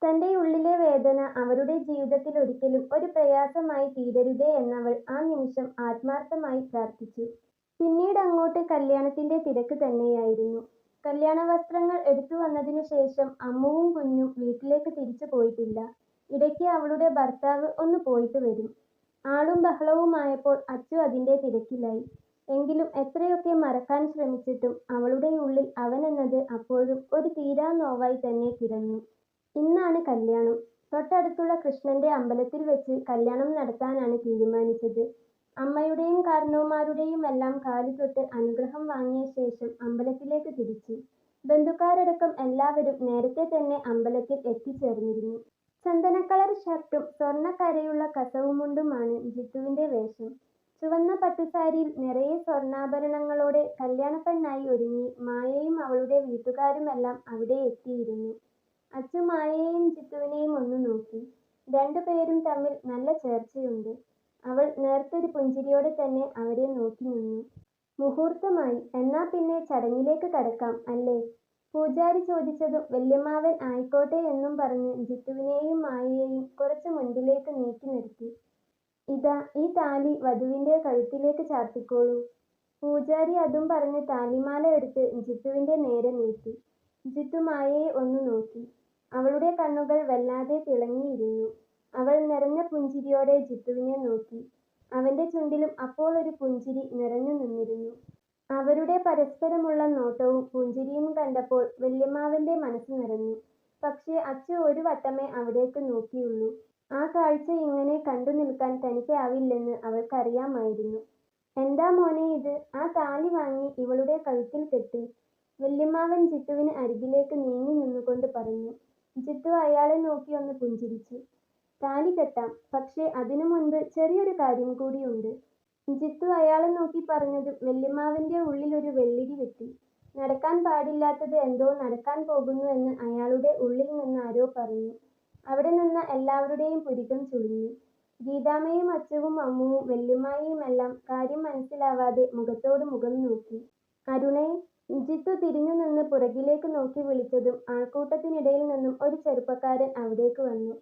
തന്റെ ഉള്ളിലെ വേദന അവരുടെ ജീവിതത്തിൽ ഒരിക്കലും ഒരു പ്രയാസമായി തീരരുതേ എന്നവൾ ആ നിമിഷം ആത്മാർത്ഥമായി പ്രാർത്ഥിച്ചു. പിന്നീട് അങ്ങോട്ട് കല്യാണത്തിന്റെ തിരക്ക് തന്നെയായിരുന്നു. കല്യാണ വസ്ത്രങ്ങൾ എടുത്തു വന്നതിനു ശേഷം അമ്മുവും കുഞ്ഞും വീട്ടിലേക്ക് തിരിച്ചു പോയിട്ടില്ല. ഇടയ്ക്ക് അവളുടെ ഭർത്താവ് ഒന്ന് പോയിട്ട് വരും. ആളും ബഹളവുമായപ്പോൾ അച്ചു അതിന്റെ തിരക്കിലായി. എങ്കിലും എത്രയൊക്കെ മറക്കാൻ ശ്രമിച്ചിട്ടും അവളുടെ ഉള്ളിൽ അവനെന്നത് അപ്പോഴും ഒരു തീരാ നോവായി തന്നെ കിടന്നു. ഇന്നാണ് കല്യാണം. തൊട്ടടുത്തുള്ള കൃഷ്ണന്റെ അമ്പലത്തിൽ വെച്ച് കല്യാണം നടത്താനാണ് തീരുമാനിച്ചത്. അമ്മയുടെയും കാരണവന്മാരുടെയുമെല്ലാം കാലു തൊട്ട് അനുഗ്രഹം വാങ്ങിയ ശേഷം അമ്പലത്തിലേക്ക് തിരിച്ചു. ബന്ധുക്കാരടക്കം എല്ലാവരും നേരത്തെ തന്നെ അമ്പലത്തിൽ എത്തിച്ചേർന്നിരുന്നു. ചന്ദനക്കളർ ഷർട്ടും സ്വർണ്ണക്കരയുള്ള കസവുമുണ്ടുമാണ് ജിത്തുവിന്റെ വേഷം. ചുവന്ന പട്ടുസാരിയിൽ നിറയെ സ്വർണ്ണാഭരണങ്ങളോടെ കല്യാണപ്പെണ്ണായി ഒരുങ്ങി മായയും അവളുടെ വീട്ടുകാരുമെല്ലാം അവിടെ എത്തിയിരുന്നു. അച്ചു മായയെയും ജിത്തുവിനെയും ഒന്ന് നോക്കി. രണ്ടുപേരും തമ്മിൽ നല്ല ചേർച്ചയുണ്ട്. അവൾ നേർത്തൊരു പുഞ്ചിരിയോടെ തന്നെ അവരെ നോക്കി നിന്നു. മുഹൂർത്തമായി, എന്നാ പിന്നെ ചടങ്ങിലേക്ക് കടക്കാം അല്ലേ? പൂജാരി ചോദിച്ചതും വല്യമ്മാവൻ ആയിക്കോട്ടെ എന്നും പറഞ്ഞ് ജിത്തുവിനെയും മായയെയും കുറച്ച് മുൻപിലേക്ക് നീക്കി നിർത്തി. ഇതാ ഈ താലി വധുവിന്റെ കഴുത്തിലേക്ക് ചാർത്തിക്കോളൂ. പൂജാരി അതും പറഞ്ഞ് താലിമാല എടുത്ത് ജിത്തുവിന്റെ നേരെ നീട്ടി. ജിത്തു മായയെ ഒന്ന് നോക്കി. അവളുടെ കണ്ണുകൾ വല്ലാതെ തിളങ്ങിയിരുന്നു. അവൾ നിറഞ്ഞ പുഞ്ചിരിയോടെ ജിത്തുവിനെ നോക്കി. അവന്റെ ചുണ്ടിലും അപ്പോൾ ഒരു പുഞ്ചിരി നിറഞ്ഞു നിന്നിരുന്നു. അവരുടെ പരസ്പരമുള്ള നോട്ടവും പുഞ്ചിരിയും കണ്ടപ്പോൾ വല്യമ്മാവന്റെ മനസ്സ് നിറഞ്ഞു. പക്ഷേ അച്ചു ഒരു വട്ടമേ അവിടേക്ക് നോക്കിയുള്ളൂ. ആ കാഴ്ച ഇങ്ങനെ കണ്ടു നിൽക്കാൻ തനിക്കാവില്ലെന്ന് അവൾക്കറിയാമായിരുന്നു. എന്താ മോനെ ഇത്? ആ താലി വാങ്ങി ഇവളുടെ കഴുത്തിൽ കെട്ട്. വല്യമ്മാവൻ ജിത്തുവിന് അരികിലേക്ക് നീങ്ങി നിന്നുകൊണ്ട് പറഞ്ഞു. ജിത്തു അയാളെ നോക്കി ഒന്ന് പുഞ്ചിരിച്ചു. താലി കെട്ടാം, പക്ഷേ അതിനു മുൻപ് ചെറിയൊരു കാര്യം കൂടിയുണ്ട്. ജിത്തു അയാളെ നോക്കി പറഞ്ഞതും വല്യമ്മാവന്റെ ഉള്ളിൽ ഒരു വെള്ളിടി വെട്ടി. നടക്കാൻ പാടില്ലാത്തത് എന്തോ നടക്കാൻ പോകുന്നു എന്ന് അയാളുടെ ഉള്ളിൽ നിന്ന് ആരോ പറഞ്ഞു. അവിടെ നിന്ന എല്ലാവരുടെയും പുരികം ചുളിഞ്ഞു. ഗീതാമ്മയും അച്ചുവും അമ്മുവും വല്യമ്മായിയുമെല്ലാം കാര്യം മനസ്സിലാവാതെ മുഖത്തോട് മുഖം നോക്കി. അരുണേ! ജിത്തു തിരിഞ്ഞു നിന്ന് പുറകിലേക്ക് നോക്കി വിളിച്ചതും ആൾക്കൂട്ടത്തിനിടയിൽ നിന്നും ഒരു ചെറുപ്പക്കാരൻ അവിടേക്ക് വന്നു.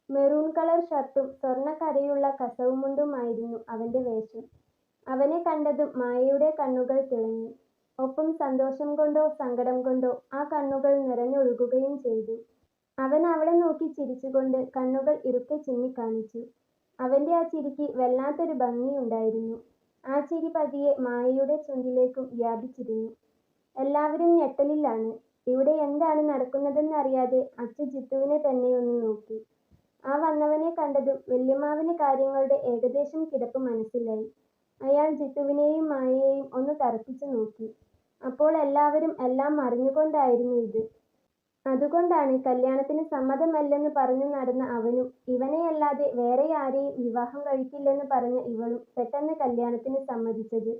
മെറൂൺ കളർ ഷർട്ടും സ്വർണ്ണക്കരയുള്ള കസവുമുണ്ടുമായിരുന്നു അവന്റെ വേഷം. അവനെ കണ്ടതും മായയുടെ കണ്ണുകൾ തിളങ്ങി. ഒപ്പം സന്തോഷം കൊണ്ടോ സങ്കടം കൊണ്ടോ ആ കണ്ണുകൾ നിറഞ്ഞൊഴുകുകയും ചെയ്തു. അവൻ അവളെ നോക്കി ചിരിച്ചുകൊണ്ട് കണ്ണുകൾ ഇറുക്കെ ചിമ്മിക്കാണിച്ചു. അവന്റെ ആ ചിരിക്ക് വല്ലാത്തൊരു ഭംഗിയുണ്ടായിരുന്നു. ആ ചിരി പതിയെ മായയുടെ ചുണ്ടിലേക്കും വ്യാപിച്ചിരുന്നു. എല്ലാവരും ഞെട്ടലിലാണ്. ഇവിടെ എന്താണ് നടക്കുന്നതെന്നറിയാതെ അച്ചു ജിത്തുവിനെ തന്നെ ഒന്ന് നോക്കി. ആ വന്നവനെ കണ്ടതും വല്യമ്മാവന് കാര്യങ്ങളുടെ ഏകദേശം കിടപ്പ് മനസ്സിലായി. അയാൾ ജിത്തുവിനെയും മായയെയും ഒന്ന് തറപ്പിച്ചു നോക്കി. അപ്പോൾ എല്ലാവരും എല്ലാം അറിഞ്ഞുകൊണ്ടായിരുന്നു ഇത്. അതുകൊണ്ടാണ് കല്യാണത്തിന് സമ്മതമല്ലെന്ന് പറഞ്ഞു നടന്ന അവനും ഇവനെയല്ലാതെ വേറെ ആരെയും വിവാഹം കഴിക്കില്ലെന്ന് പറഞ്ഞ ഇവളും പെട്ടെന്ന് കല്യാണത്തിന് സമ്മതിച്ചത്.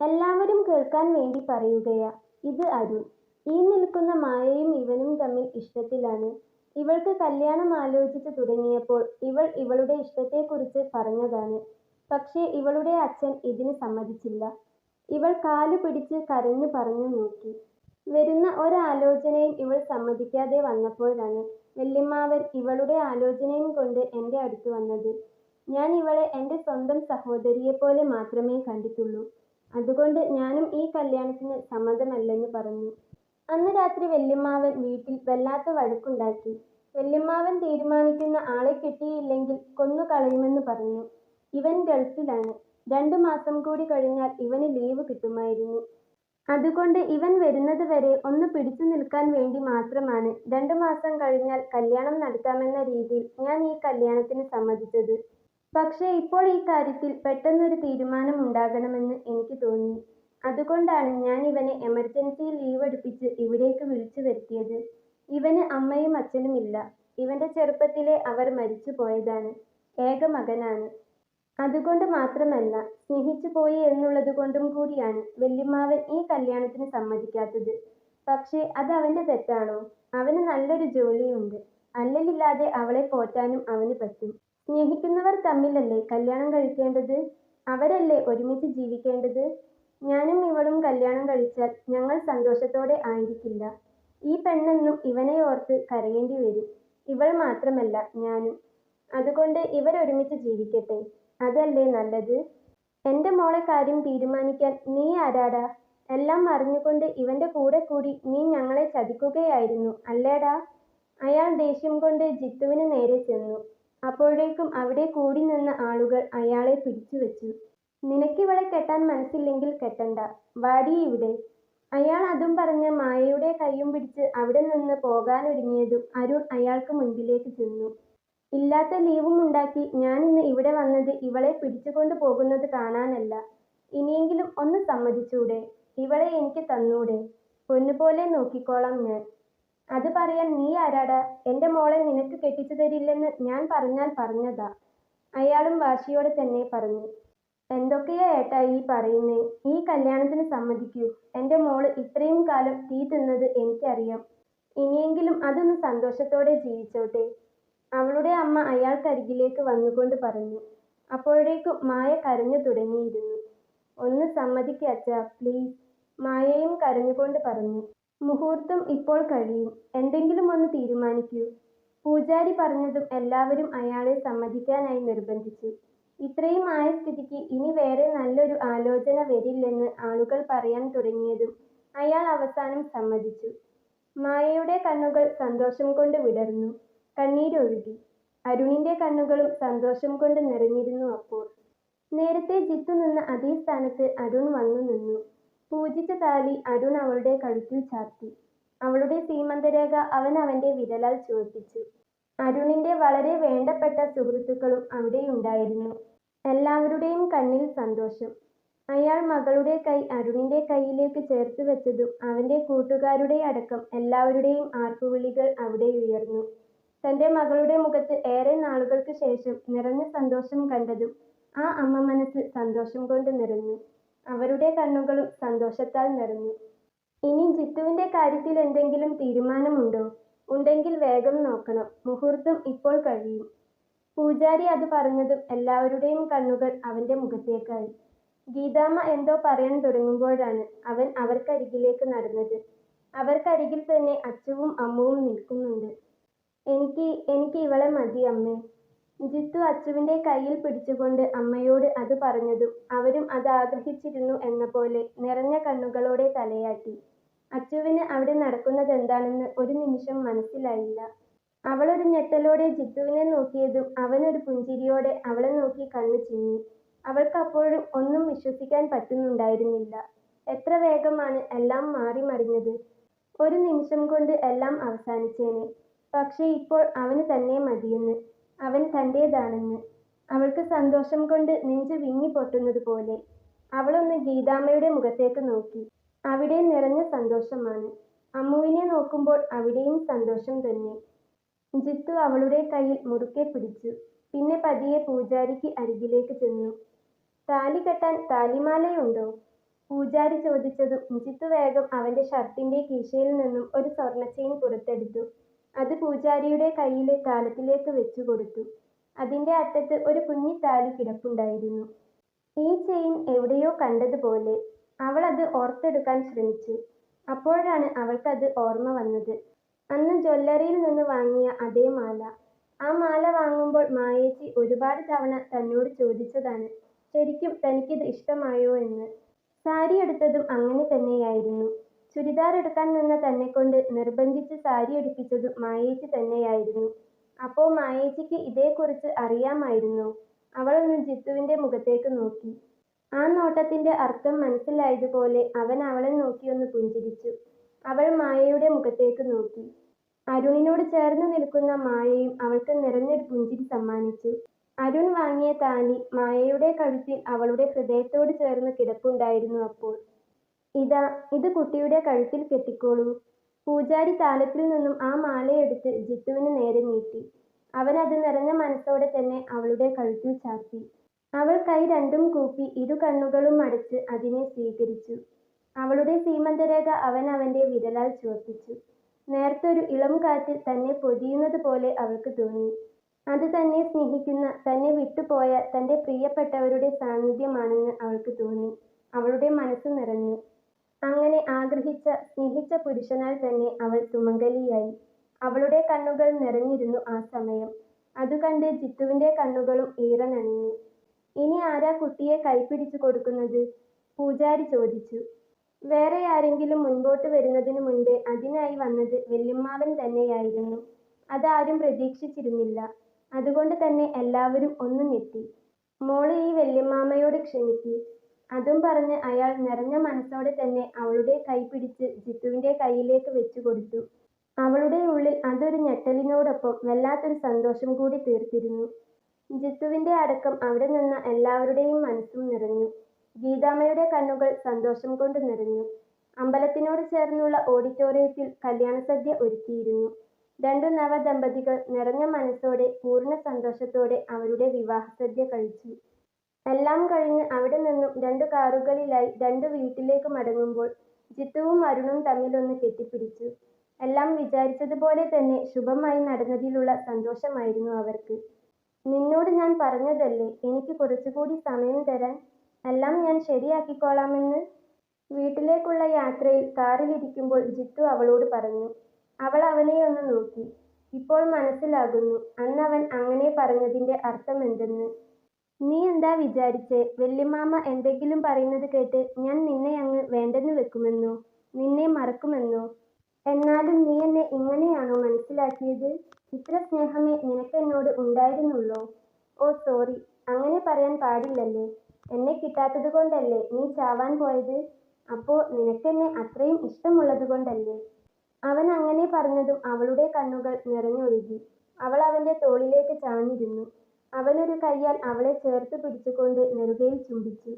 എല്ലാവരും കേൾക്കാൻ വേണ്ടി പറയുകയാ. ഇത് അരുൺ. ഈ നിൽക്കുന്ന മായയും ഇവനും തമ്മിൽ ഇഷ്ടത്തിലാണ്. ഇവൾക്ക് കല്യാണം ആലോചിച്ചു തുടങ്ങിയപ്പോൾ ഇവൾ ഇവളുടെ ഇഷ്ടത്തെക്കുറിച്ച് പറഞ്ഞതാണ്. പക്ഷേ ഇവളുടെ അച്ഛൻ ഇതിന് സമ്മതിച്ചില്ല. ഇവൾ കാലു പിടിച്ച് കരഞ്ഞു പറഞ്ഞു നോക്കി. വരുന്ന ഒരാലോചനയും ഇവൾ സമ്മതിക്കാതെ വന്നപ്പോഴാണ് വല്യമ്മാവൻ ഇവളുടെ ആലോചനയും കൊണ്ട് എൻ്റെ അടുത്ത് വന്നത്. ഞാൻ ഇവളെ എൻ്റെ സ്വന്തം സഹോദരിയെപ്പോലെ മാത്രമേ കണ്ടിട്ടുള്ളൂ. അതുകൊണ്ട് ഞാനും ഈ കല്യാണത്തിന് സമ്മതമല്ലെന്ന് പറഞ്ഞു. അന്ന് രാത്രി വല്യമ്മാവൻ വീട്ടിൽ വല്ലാത്ത വഴക്കുണ്ടാക്കി. വല്യമ്മാവൻ തീരുമാനിക്കുന്ന ആളെ കിട്ടിയില്ലെങ്കിൽ കൊന്നുകളയുമെന്ന് പറഞ്ഞു. ഇവൻ ഗൾഫിലാണ്. 2 മാസം കൂടി കഴിഞ്ഞാൽ ഇവന് ലീവ് കിട്ടുമായിരുന്നു. അതുകൊണ്ട് ഇവൻ വരുന്നത് വരെ ഒന്ന് പിടിച്ചു നിൽക്കാൻ വേണ്ടി മാത്രമാണ് 2 മാസം കഴിഞ്ഞാൽ കല്യാണം നടത്താമെന്ന രീതിയിൽ ഞാൻ ഈ കല്യാണത്തിന് സമ്മതിച്ചത്. പക്ഷേ ഇപ്പോൾ ഈ കാര്യത്തിൽ പെട്ടെന്നൊരു തീരുമാനം ഉണ്ടാകണമെന്ന് എനിക്ക് തോന്നി. അതുകൊണ്ടാണ് ഞാൻ ഇവനെ എമർജൻസി ലീവ് എടുപ്പിച്ച് ഇവിടേക്ക് വിളിച്ചു വരുത്തിയത്. ഇവന് അമ്മയും അച്ഛനും ഇല്ല. ഇവന്റെ ചെറുപ്പത്തിലെ അവർ മരിച്ചു പോയതാണ്. ഏക മകനാണ്. അതുകൊണ്ട് മാത്രമല്ല, സ്നേഹിച്ചു പോയി എന്നുള്ളത് കൊണ്ടും കൂടിയാണ് വല്യമ്മാവൻ ഈ കല്യാണത്തിന് സമ്മതിക്കാത്തത്. പക്ഷേ അത് അവന്റെ തെറ്റാണോ? അവന് നല്ലൊരു ജോലിയുണ്ട്. അല്ലലില്ലാതെ അവളെ പോറ്റാനും അവന് പറ്റും. സ്നേഹിക്കുന്നവർ തമ്മിലല്ലേ കല്യാണം കഴിക്കേണ്ടത്? അവരല്ലേ ഒരുമിച്ച് ജീവിക്കേണ്ടത്? ഞാനും ഇവളും കല്യാണം കഴിച്ചാൽ ഞങ്ങൾ സന്തോഷത്തോടെ ആയിരിക്കില്ല. ഈ പെണ്ണെന്നും ഇവനെ ഓർത്ത് കരയേണ്ടി വരും. ഇവൾ മാത്രമല്ല, ഞാനും. അതുകൊണ്ട് ഇവരൊരുമിച്ച് ജീവിക്കട്ടെ. അതല്ലേ നല്ലത്? എൻ്റെ മോളെ കാര്യം തീരുമാനിക്കാൻ നീ ആരാടാ? എല്ലാം അറിഞ്ഞുകൊണ്ട് ഇവന്റെ കൂടെ കൂടി നീ ഞങ്ങളെ ചതിക്കുകയായിരുന്നു അല്ലേടാ? അയാൾ ദേഷ്യം കൊണ്ട് ജിത്തുവിന് നേരെ ചെന്നു. അപ്പോഴേക്കും അവിടെ കൂടി നിന്ന ആളുകൾ അയാളെ പിടിച്ചുവെച്ചു. നിനക്കിവളെ കെട്ടാൻ മനസ്സില്ലെങ്കിൽ കെട്ടണ്ട. വാടി ഇവിടെ. അയാൾ അതും പറഞ്ഞ് മായയുടെ കൈയും പിടിച്ച് അവിടെ നിന്ന് പോകാനൊരുങ്ങിയതും അരുൺ അയാൾക്ക് മുൻപിലേക്ക് ചെന്നു. ഇല്ലാത്ത ലീവും ഉണ്ടാക്കി ഞാനിന്ന് ഇവിടെ വന്നത് ഇവളെ പിടിച്ചുകൊണ്ട് പോകുന്നത് കാണാനല്ല. ഇനിയെങ്കിലും ഒന്ന് സമ്മതിച്ചൂടെ? ഇവളെ എനിക്ക് തന്നൂടെ? പൊന്നുപോലെ നോക്കിക്കോളാം ഞാൻ. അത് പറയാൻ നീ ആരാടാ? എൻ്റെ മോളെ നിനക്ക് കെട്ടിച്ചു തരില്ലെന്ന് ഞാൻ പറഞ്ഞാൽ പറഞ്ഞതാ. അയാളും വാശിയോടെ തന്നെ പറഞ്ഞു. എന്തൊക്കെയാ ഏട്ടാ ഈ പറയുന്നേ? ഈ കല്യാണത്തിന് സമ്മതിക്കൂ. എൻ്റെ മോള് ഇത്രയും കാലം തീ തിന്നത് എനിക്കറിയാം. ഇനിയെങ്കിലും അതൊന്ന് സന്തോഷത്തോടെ ജീവിച്ചോട്ടെ. അവളുടെ അമ്മ അയാൾക്കരികിലേക്ക് വന്നുകൊണ്ട് പറഞ്ഞു. അപ്പോഴേക്കും മായ കരഞ്ഞു തുടങ്ങിയിരുന്നു. ഒന്ന് സമ്മതിക്ക് അച്ഛാ, പ്ലീസ്. മായയും കരഞ്ഞുകൊണ്ട് പറഞ്ഞു. മുഹൂർത്തം ഇപ്പോൾ കഴിയും. എന്തെങ്കിലും ഒന്ന് തീരുമാനിക്കൂ. പൂജാരി പറഞ്ഞതും എല്ലാവരും അയാളെ സമ്മതിക്കാനായി നിർബന്ധിച്ചു. ഇത്രയും ആയ സ്ഥിതിക്ക് ഇനി വേറെ നല്ലൊരു ആലോചന വരില്ലെന്ന് ആളുകൾ പറയാൻ തുടങ്ങിയതും അയാൾ അവസാനം സമ്മതിച്ചു. മായയുടെ കണ്ണുകൾ സന്തോഷം കൊണ്ട് വിടർന്നു. കണ്ണീരൊഴുകി. അരുണിന്റെ കണ്ണുകളും സന്തോഷം കൊണ്ട് നിറഞ്ഞിരുന്നു അപ്പോൾ. നേരത്തെ ജിത്തു നിന്ന അതേ സ്ഥാനത്ത് അരുൺ വന്നു നിന്നു. പൂജിച്ച താലി അരുൺ അവളുടെ കഴുത്തിൽ ചാർത്തി. അവളുടെ സീമന്തരേഖ അവൻ അവന്റെ വിരലാൽ ചുവപ്പിച്ചു. അരുണിന്റെ വളരെ വേണ്ടപ്പെട്ട സുഹൃത്തുക്കളും അവിടെയുണ്ടായിരുന്നു. എല്ലാവരുടെയും കണ്ണിൽ സന്തോഷം. അയാൾ മകളുടെ കൈ അരുണിന്റെ കൈയിലേക്ക് ചേർത്ത് വെച്ചതും അവന്റെ കൂട്ടുകാരുടെ അടക്കം എല്ലാവരുടെയും ആർപ്പുവിളികൾ അവിടെ ഉയർന്നു. തന്റെ മകളുടെ മുഖത്ത് ഏറെ നാളുകൾക്ക് ശേഷം നിറഞ്ഞ സന്തോഷം കണ്ടതും ആ അമ്മ മനസ്സ് സന്തോഷം കൊണ്ട് നിറഞ്ഞു. അവരുടെ കണ്ണുകളും സന്തോഷത്താൽ നിറഞ്ഞു. ഇനി ജിത്തുവിന്റെ കാര്യത്തിൽ എന്തെങ്കിലും തീരുമാനമുണ്ടോ? ഉണ്ടെങ്കിൽ വേഗം നോക്കണം. മുഹൂർത്തം ഇപ്പോൾ കഴിയും. പൂജാരി അത് പറഞ്ഞതും എല്ലാവരുടെയും കണ്ണുകൾ അവന്റെ മുഖത്തേക്കായി. ഗീതാമ്മ എന്തോ പറയാൻ തുടങ്ങുമ്പോഴാണ് അവൻ അവർക്കരികിലേക്ക് നടന്നത്. അവർക്കരികിൽ തന്നെ അച്ചുവും അമ്മുവും നിൽക്കുന്നുണ്ട്. എനിക്ക് ഇവളെ മതി അമ്മേ. ജിത്തു അച്ചുവിന്റെ കയ്യിൽ പിടിച്ചുകൊണ്ട് അമ്മയോട് അത് പറഞ്ഞതും അവരും അത് ആഗ്രഹിച്ചിരുന്നു എന്ന പോലെ നിറഞ്ഞ കണ്ണുകളോടെ തലയാട്ടി. അച്ചുവിന് അവിടെ നടക്കുന്നതെന്താണെന്ന് ഒരു നിമിഷം മനസ്സിലായില്ല. അവളൊരു ഞെട്ടലോടെ ജിത്തുവിനെ നോക്കിയതും അവനൊരു പുഞ്ചിരിയോടെ അവളെ നോക്കി കണ്ണു ചിമ്മി. അവൾക്കപ്പോഴും ഒന്നും വിശ്വസിക്കാൻ പറ്റുന്നുണ്ടായിരുന്നില്ല. എത്ര വേഗമാണ് എല്ലാം മാറി മറിഞ്ഞത്. ഒരു നിമിഷം കൊണ്ട് എല്ലാം അവസാനിച്ചേനെ. പക്ഷേ ഇപ്പോൾ അവന് തന്നെ മതിയെന്ന്, അവൻ തന്റേതാണെന്ന്. അവൾക്ക് സന്തോഷം കൊണ്ട് നെഞ്ച് വിങ്ങി പൊട്ടുന്നത് പോലെ. അവളൊന്ന് ഗീതാമ്മയുടെ മുഖത്തേക്ക് നോക്കി. അവിടെ നിറഞ്ഞ സന്തോഷമാണ്. അമ്മുവിനെ നോക്കുമ്പോൾ അവിടെയും സന്തോഷം തന്നെ. ജിത്തു അവളുടെ കയ്യിൽ മുറുക്കെ പിടിച്ചു. പിന്നെ പതിയെ പൂജാരിക്ക് അരികിലേക്ക് ചെന്നു. താലി കെട്ടാൻ താലിമാലയുണ്ടോ? പൂജാരി ചോദിച്ചതും ജിത്തു വേഗം അവന്റെ ഷർട്ടിന്റെ കീശയിൽ നിന്നും ഒരു സ്വർണ്ണ ചെയിൻ പുറത്തെടുത്തു. അത് പൂജാരിയുടെ കയ്യിലെ താലത്തിലേക്ക് വെച്ചു കൊടുത്തു. അതിന്റെ അറ്റത്ത് ഒരു കുഞ്ഞി താലി കിടപ്പുണ്ടായിരുന്നു. ഈ ചെയിൻ എവിടെയോ കണ്ടതുപോലെ. അവൾ അത് ഓർത്തെടുക്കാൻ ശ്രമിച്ചു. അപ്പോഴാണ് അവൾക്കത് ഓർമ്മ വന്നത്. അന്ന് ജ്വല്ലറിയിൽ നിന്ന് വാങ്ങിയ അതേ മാല. ആ മാല വാങ്ങുമ്പോൾ മായേച്ചി ഒരുപാട് തവണ തന്നോട് ചോദിച്ചതാണ് ശരിക്കും തനിക്കിത് ഇഷ്ടമായോ എന്ന്. സാരി എടുത്തതും അങ്ങനെ തന്നെയായിരുന്നു. ചുരിദാർ എടുക്കാൻ നിന്ന തന്നെക്കൊണ്ട് നിർബന്ധിച്ച് സാരി എടുപ്പിച്ചതും മായേച്ചി തന്നെയായിരുന്നു. അപ്പോ മായേച്ചിക്ക് ഇതേക്കുറിച്ച് അറിയാമായിരുന്നോ? അവളൊന്ന് ജിത്തുവിന്റെ മുഖത്തേക്ക് നോക്കി. ആ നോട്ടത്തിന്റെ അർത്ഥം മനസ്സിലായതുപോലെ അവൻ അവളെ നോക്കിയൊന്ന് പുഞ്ചിരിച്ചു. അവൾ മായയുടെ മുഖത്തേക്ക് നോക്കി. അരുണിനോട് ചേർന്ന് നിൽക്കുന്ന മായയും അവൾക്ക് നിറഞ്ഞൊരു പുഞ്ചിരി സമ്മാനിച്ചു. അരുൺ വാങ്ങിയ താലി മായയുടെ കഴുത്തിൽ അവളുടെ ഹൃദയത്തോട് ചേർന്ന് കിടപ്പുണ്ടായിരുന്നു. അപ്പോൾ ഇതാ, ഇത് കുട്ടിയുടെ കഴുത്തിൽ കെട്ടിക്കോളൂ. പൂജാരി താലത്തിൽ നിന്നും ആ മാലയെടുത്ത് ജിത്തുവിന് നേരെ നീട്ടി. അവൻ അത് നിറഞ്ഞ മനസ്സോടെ തന്നെ അവളുടെ കഴുത്തിൽ ചാർത്തി. അവൾ കൈ രണ്ടും കൂപ്പി ഇരു കണ്ണുകളും അടച്ച് അതിനെ സ്വീകരിച്ചു. അവളുടെ സീമന്തരേഖ അവൻ അവന്റെ വിരലാൽ ചുവപ്പിച്ചു. നേർത്തൊരു ഇളം കാറ്റ് തന്നെ പൊതിയുന്നത് പോലെ അവൾക്ക് തോന്നി. അത് തന്നെ സ്നേഹിക്കുന്ന, തന്നെ വിട്ടുപോയ തന്റെ പ്രിയപ്പെട്ടവരുടെ സാന്നിധ്യമാണെന്ന് അവൾക്ക് തോന്നി. അവളുടെ മനസ്സ് നിറഞ്ഞു. അങ്ങനെ ആഗ്രഹിച്ച, സ്നേഹിച്ച പുരുഷനാൽ തന്നെ അവൾ സുമംഗലിയായി. അവളുടെ കണ്ണുകൾ നിറഞ്ഞിരുന്നു ആ സമയം. അതുകണ്ട് ജിത്തുവിന്റെ കണ്ണുകളും ഈറനണിഞ്ഞു. ഇനി ആരാ കുട്ടിയെ കൈപിടിച്ചു കൊടുക്കുന്നത്? പൂജാരി ചോദിച്ചു. വേറെ ആരെങ്കിലും മുൻപോട്ട് വരുന്നതിനു മുൻപേ അതിനായി വന്നത് വല്യമ്മാവൻ തന്നെയായിരുന്നു. അതാരും പ്രതീക്ഷിച്ചിരുന്നില്ല. അതുകൊണ്ട് തന്നെ എല്ലാവരും ഒന്ന് ഞെട്ടി. മോള് ഈ വല്യമ്മാമയോട് ക്ഷമിക്ക്. അതും പറഞ്ഞ് അയാൾ നിറഞ്ഞ മനസ്സോടെ തന്നെ അവളുടെ കൈ പിടിച്ച് ജിത്തുവിന്റെ കൈയിലേക്ക് വെച്ചു കൊടുത്തു. അവളുടെ ഉള്ളിൽ അതൊരു ഞെട്ടലിനോടൊപ്പം വല്ലാത്തൊരു സന്തോഷം കൂടി തീർത്തിരുന്നു. ജിത്തുവിന്റെ അടക്കം അവിടെ നിന്ന എല്ലാവരുടെയും മനസ്സും നിറഞ്ഞു. ഗീതാമ്മയുടെ കണ്ണുകൾ സന്തോഷം കൊണ്ട് നിറഞ്ഞു. അമ്പലത്തിനോട് ചേർന്നുള്ള ഓഡിറ്റോറിയത്തിൽ കല്യാണസദ്യ ഒരുക്കിയിരുന്നു. രണ്ടു നവദമ്പതികൾ നിറഞ്ഞ മനസ്സോടെ പൂർണ്ണ സന്തോഷത്തോടെ അവരുടെ വിവാഹസദ്യ കഴിച്ചു. എല്ലാം കഴിഞ്ഞ് അവിടെ നിന്നും രണ്ടു കാറുകളിലായി രണ്ടു വീട്ടിലേക്ക് മടങ്ങുമ്പോൾ ജിത്തുവും അരുണും തമ്മിലൊന്ന് കെട്ടിപ്പിടിച്ചു. എല്ലാം വിചാരിച്ചതുപോലെ തന്നെ ശുഭമായി നടന്നതിലുള്ള സന്തോഷമായിരുന്നു അവർക്ക്. നിന്നോട് ഞാൻ പറഞ്ഞതല്ലേ എനിക്ക് കുറച്ചുകൂടി സമയം തരാൻ, എല്ലാം ഞാൻ ശരിയാക്കിക്കോളാമെന്ന്. വീട്ടിലേക്കുള്ള യാത്രയിൽ കാറിലിരിക്കുമ്പോൾ ജിത്തു അവളോട് പറഞ്ഞു. അവൾ അവനെ ഒന്ന് നോക്കി. ഇപ്പോൾ മനസ്സിലാകുന്നു അന്നവൻ അങ്ങനെ പറഞ്ഞതിന്റെ അർത്ഥമെന്തെന്ന്. നീ എന്താ വിചാരിച്ചേ? വല്യമ്മാമ എന്തെങ്കിലും പറയുന്നത് കേട്ട് ഞാൻ നിന്നെ അങ്ങ് വേണ്ടെന്ന് വെക്കുമെന്നോ? നിന്നെ മറക്കുമെന്നോ? എന്നാലും നീ എന്നെ ഇങ്ങനെയാണോ മനസ്സിലാക്കിയത്? ഇത്ര സ്നേഹമേ നിനക്കെന്നോട് ഉണ്ടായിരുന്നുള്ളോ? ഓ സോറി, അങ്ങനെ പറയാൻ പാടില്ലല്ലേ. എന്നെ കിട്ടാത്തത് കൊണ്ടല്ലേ നീ ചാവാൻ പോയത്? അപ്പോ നിനക്കെന്നെ അത്രയും ഇഷ്ടമുള്ളതുകൊണ്ടല്ലേ? അവൻ അങ്ങനെ പറഞ്ഞതും അവളുടെ കണ്ണുകൾ നിറഞ്ഞൊഴുകി. അവൾ അവന്റെ തോളിലേക്ക് ചാഞ്ഞിരുന്നു. അവനൊരു കയ്യാൽ അവളെ ചേർത്ത് പിടിച്ചുകൊണ്ട് നെറുകയിൽ ചുംബിച്ചു.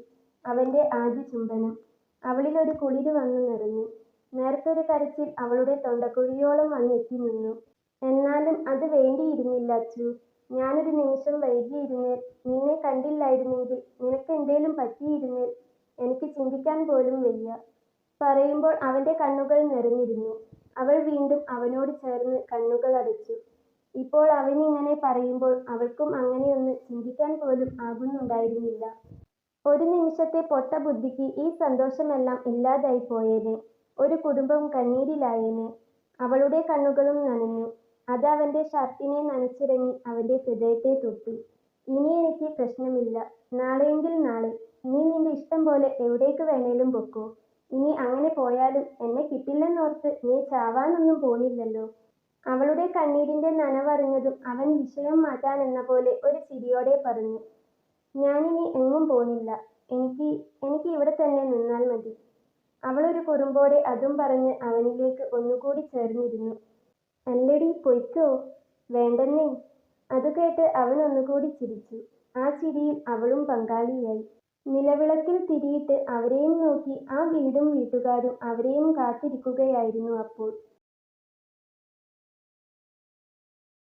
അവന്റെ ആദ്യ ചുംബനം. അവളിലൊരു കുളിര് വന്നു നിറഞ്ഞു. നേർത്തൊരു കരച്ചിൽ അവളുടെ തൊണ്ടക്കുഴിയോളം വന്നെത്തി നിന്നു. എന്നാലും അത് വേണ്ടിയിരുന്നില്ല അച്ചൂ. ഞാനൊരു നിമിഷം വൈകിയിരുന്നേൽ, നിന്നെ കണ്ടില്ലായിരുന്നെങ്കിൽ, നിനക്കെന്തേലും പറ്റിയിരുന്നേൽ എനിക്ക് ചിന്തിക്കാൻ പോലും വയ്യ. പറയുമ്പോൾ അവന്റെ കണ്ണുകൾ നിറഞ്ഞിരുന്നു. അവൾ വീണ്ടും അവനോട് ചേർന്ന് കണ്ണുകളടച്ചു. ഇപ്പോൾ അവനിങ്ങനെ പറയുമ്പോൾ അവൾക്കും അങ്ങനെയൊന്ന് ചിന്തിക്കാൻ പോലും ആകുന്നുണ്ടായിരുന്നില്ല. ഒരു നിമിഷത്തെ പൊട്ട ബുദ്ധിക്ക് ഈ സന്തോഷമെല്ലാം ഇല്ലാതായി പോയേനെ. ഒരു കുടുംബം കണ്ണീരിലായേനെ. അവളുടെ കണ്ണുകളും നനഞ്ഞു. അത് അവന്റെ ഷർട്ടിനെ നനച്ചിറങ്ങി അവന്റെ ഹൃദയത്തെ തൊട്ടു. ഇനി എനിക്ക് പ്രശ്നമില്ല. നാളെയെങ്കിൽ നാളെ. നീ നിന്റെ ഇഷ്ടം പോലെ എവിടേക്ക് വേണേലും പൊക്കോ. ഇനി അങ്ങനെ പോയാലും എന്നെ കിട്ടില്ലെന്നോർത്ത് നീ ചാവാനൊന്നും പോണില്ലല്ലോ. അവളുടെ കണ്ണീരിന്റെ നനവറിഞ്ഞതും അവൻ വിഷയം മാറ്റാനെന്ന പോലെ ഒരു ചിരിയോടെ പറഞ്ഞു. ഞാനിനി എങ്ങും പോണില്ല. എനിക്ക് എനിക്ക് ഇവിടെ തന്നെ നിന്നാൽ മതി. അവളൊരു കുറുമ്പോടെ അതും പറഞ്ഞ് അവനിലേക്ക് ഒന്നുകൂടി ചേർന്നിരുന്നു. അല്ലെടി പൊയ്ക്കോ. വേണ്ടെന്നേ. അതുകേട്ട് അവൻ ഒന്നുകൂടി ചിരിച്ചു. ആ ചിരിയിൽ അവളും പങ്കാളിയായി. നിലവിളക്കിൽ തിരിയിട്ട് അവരെയും നോക്കി ആ വീടും വീട്ടുകാരും അവരെയും കാത്തിരിക്കുകയായിരുന്നു അപ്പോൾ.